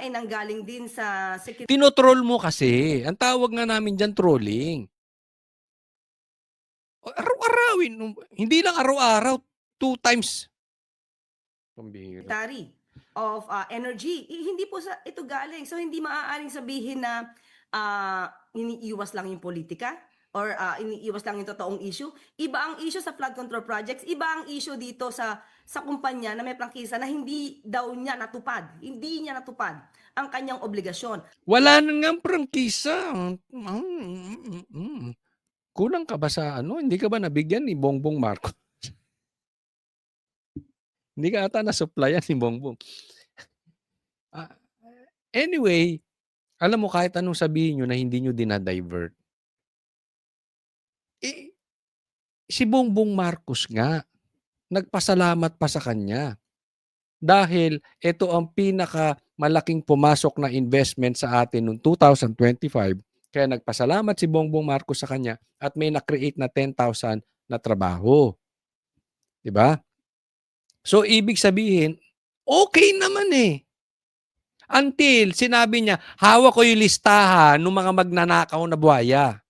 Speaker 13: ay nanggaling din sa security.
Speaker 1: Tinotroll mo kasi. Ang tawag nga namin dyan, trolling. Araw-arawin. Hindi lang araw-araw. 2 times. Pambihira.
Speaker 13: Secretary of Energy. Hindi po sa ito galing. So hindi maaaring sabihin na iniiwas lang yung politika or iniiwas lang yung totoong issue. Iba ang issue sa flood control projects, iba ang issue dito sa kumpanya na may prangkisa na hindi daw niya natupad. Hindi niya natupad ang kanyang obligasyon.
Speaker 1: Wala na nga prangkisa. Kulang ka ba sa ano? Hindi ka ba nabigyan ni Bongbong Marcos? Hindi ka ata na-supplyan ni Bongbong. Anyway, alam mo kahit anong sabihin nyo na hindi nyo dinadivert. Si Bongbong Marcos nga, nagpasalamat pa sa kanya. Dahil ito ang pinakamalaking pumasok na investment sa atin noong 2025. Kaya nagpasalamat si Bongbong Marcos sa kanya at may na-create na 10,000 na trabaho. Diba? So, ibig sabihin, okay naman eh. Until sinabi niya, hawak ko yung listahan ng mga magnanakaw na buhaya.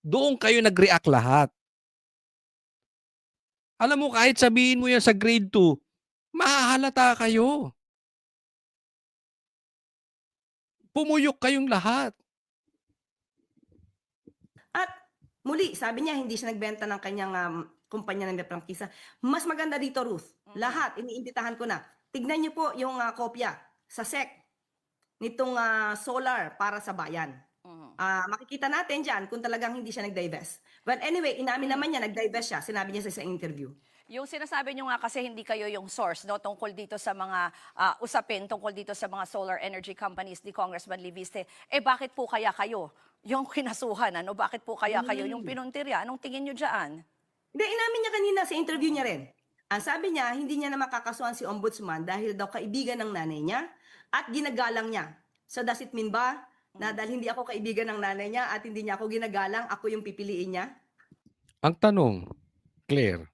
Speaker 1: Doon kayo nag-react lahat. Alam mo, kahit sabihin mo yan sa grade 2, mahahalata kayo. Pumuyok kayong lahat.
Speaker 13: At muli, sabi niya hindi siya nagbenta ng kanyang kumpanya ng prangkisa. Mas maganda dito, Ruth. Lahat, iniimbitahan ko na. Tignan niyo po yung kopya sa SEC nitong solar para sa bayan. Makikita natin dyan kung talagang hindi siya nag-divest. But anyway, inamin naman niya, nag-divest siya. Sinabi niya sa isang interview.
Speaker 14: Yung sinasabi nyo nga kasi hindi kayo yung source no, tungkol dito sa mga usapin, tungkol dito sa mga solar energy companies ni Congressman Leviste. Bakit po kaya kayo yung kinasuhan? Ano? Bakit po kaya kayo yung pinuntirya? Anong tingin nyo dyan?
Speaker 13: Hindi, inamin niya kanina sa interview niya rin. Ang sabi niya, hindi niya na makakasuhan si Ombudsman dahil daw kaibigan ng nanay niya at ginagalang niya. So does it mean ba na dahil hindi ako kaibigan ng nanay niya at hindi niya ako ginagalang, ako yung pipiliin niya?
Speaker 1: Ang tanong, Claire,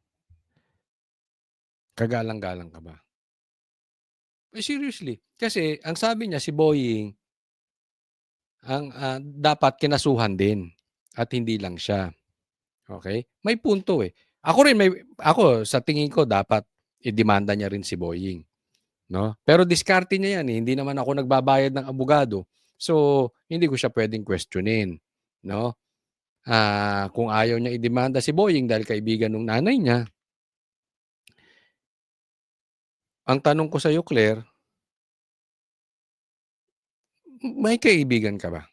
Speaker 1: kagalang-galang ka ba? Seriously. Kasi ang sabi niya si Boying, ang dapat kinasuhan din at hindi lang siya. Okay? May punto eh. Ako sa tingin ko dapat i-demanda niya rin si Boying. No? Pero diskarte niya yan eh. Hindi naman ako nagbabayad ng abogado. So, hindi ko siya pwedeng questionin. No? Kung ayaw niya i-demanda si Boying dahil kaibigan ng nanay niya, ang tanong ko sa iyo, Claire, may kaibigan ka ba?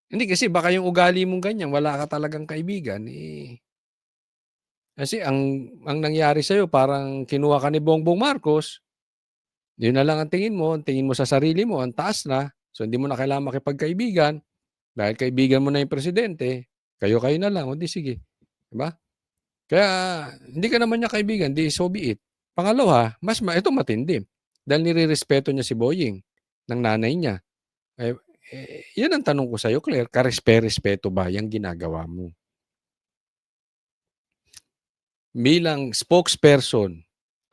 Speaker 1: Hindi kasi baka yung ugali mong ganyan, wala ka talagang kaibigan. Kasi ang nangyari sa'yo, parang kinuha ka ni Bongbong Marcos, yun na lang ang tingin mo sa sarili mo, ang taas na. So hindi mo na kailangan makipagkaibigan. Dahil kaibigan mo na yung presidente, kayo-kayo na lang, o di sige. Diba? Kaya hindi ka naman niya kaibigan, di so be it. Pangalawa, ito matindi. Dahil nire-respeto niya si Boying ng nanay niya. Yan ang tanong ko sa iyo, Claire. Karespe-respeto ba yung ginagawa mo? Bilang spokesperson,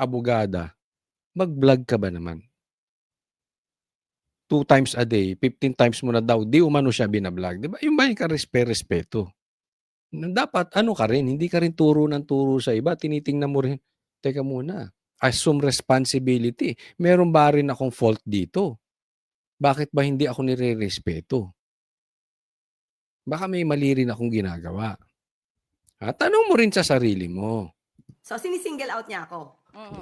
Speaker 1: abogada, mag-vlog ka ba naman? 2 times a day, 15 times mo na daw, di umano siya binablog. Di ba? Yung ba yung respeto? Dapat ano ka rin, hindi ka rin turo ng turo sa iba. Tinitingnan mo rin, teka muna, assume responsibility. Meron ba rin akong fault dito? Bakit ba hindi ako nire-respeto? Baka may mali rin akong ginagawa. Tanong mo rin sa sarili mo.
Speaker 13: So, sinisingle out niya ako.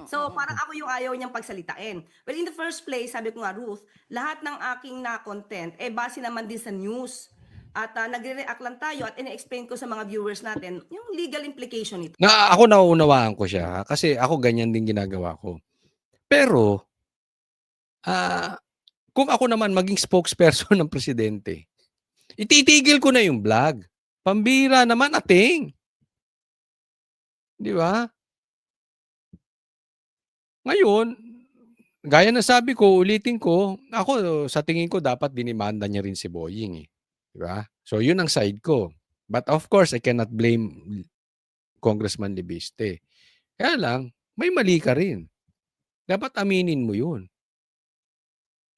Speaker 13: So, parang ako yung ayaw niyang pagsalitain. Well, in the first place, sabi ko nga, Ruth, lahat ng aking na-content, base naman din sa news. At nagre-react lang tayo at ina-explain ko sa mga viewers natin yung legal implication nito.
Speaker 1: Ako nauunawaan ko siya kasi ako ganyan din ginagawa ko. Pero, kung ako naman maging spokesperson ng presidente, ititigil ko na yung vlog. Pambira naman, ating. Di ba? Ngayon, gaya na sabi ko, ulitin ko, ako sa tingin ko dapat dinimanda niya rin si Boying eh. Di ba? So yun ang side ko. But of course, I cannot blame Congressman Libiste. Kaya lang, may mali ka rin. Dapat aminin mo yun.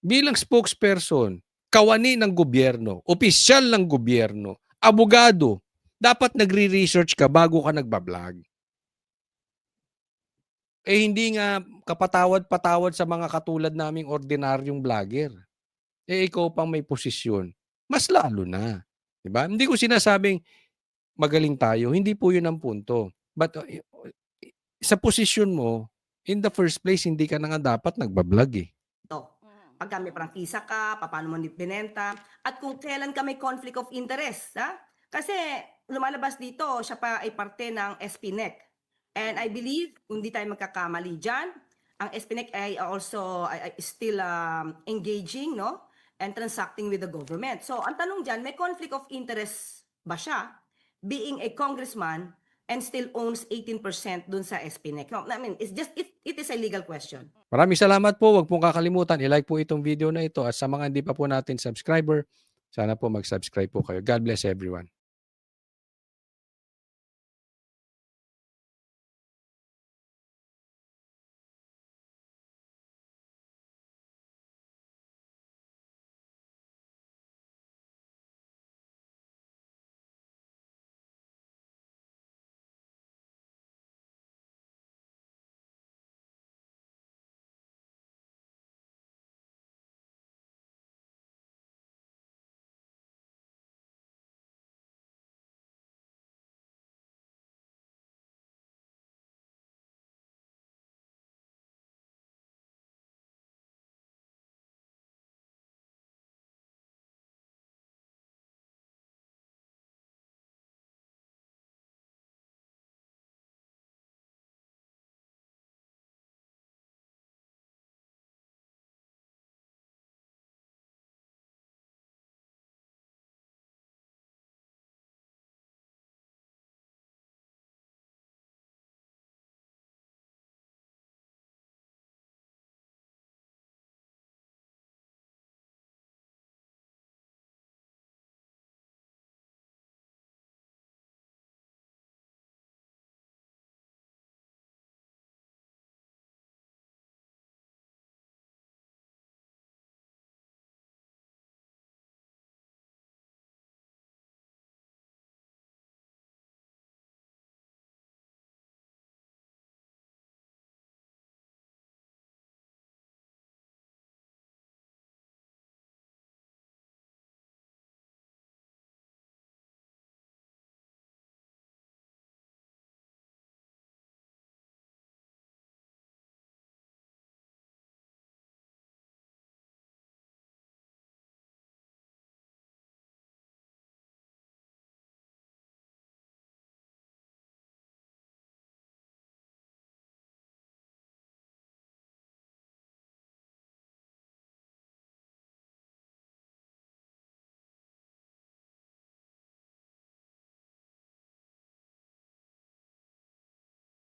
Speaker 1: Bilang spokesperson, kawani ng gobyerno, opisyal ng gobyerno, abogado, dapat nagre-research ka bago ka nagbablog. Hindi nga kapatawad-patawad sa mga katulad naming ordinaryong vlogger. Ikaw pang may posisyon. Mas lalo na. Diba? Hindi ko sinasabing magaling tayo. Hindi po yun ang punto. But sa posisyon mo, in the first place, hindi ka na nga dapat nagbablog eh.
Speaker 13: Pagka may prangkisa ka, paano mo binenta, at kung kailan ka may conflict of interest. Kasi lumalabas dito, siya pa ay parte ng SPNEC. And I believe, hindi tayo magkakamali dyan, ang SPNEC ay also still engaging, no? And transacting with the government. So, ang tanong dyan, may conflict of interest ba siya being a congressman and still owns 18% dun sa SPNEC? No, I mean, it is a legal question.
Speaker 1: Maraming salamat po. Huwag pong kakalimutan. I-like po itong video na ito. At sa mga hindi pa po natin subscriber, sana po mag-subscribe po kayo. God bless everyone.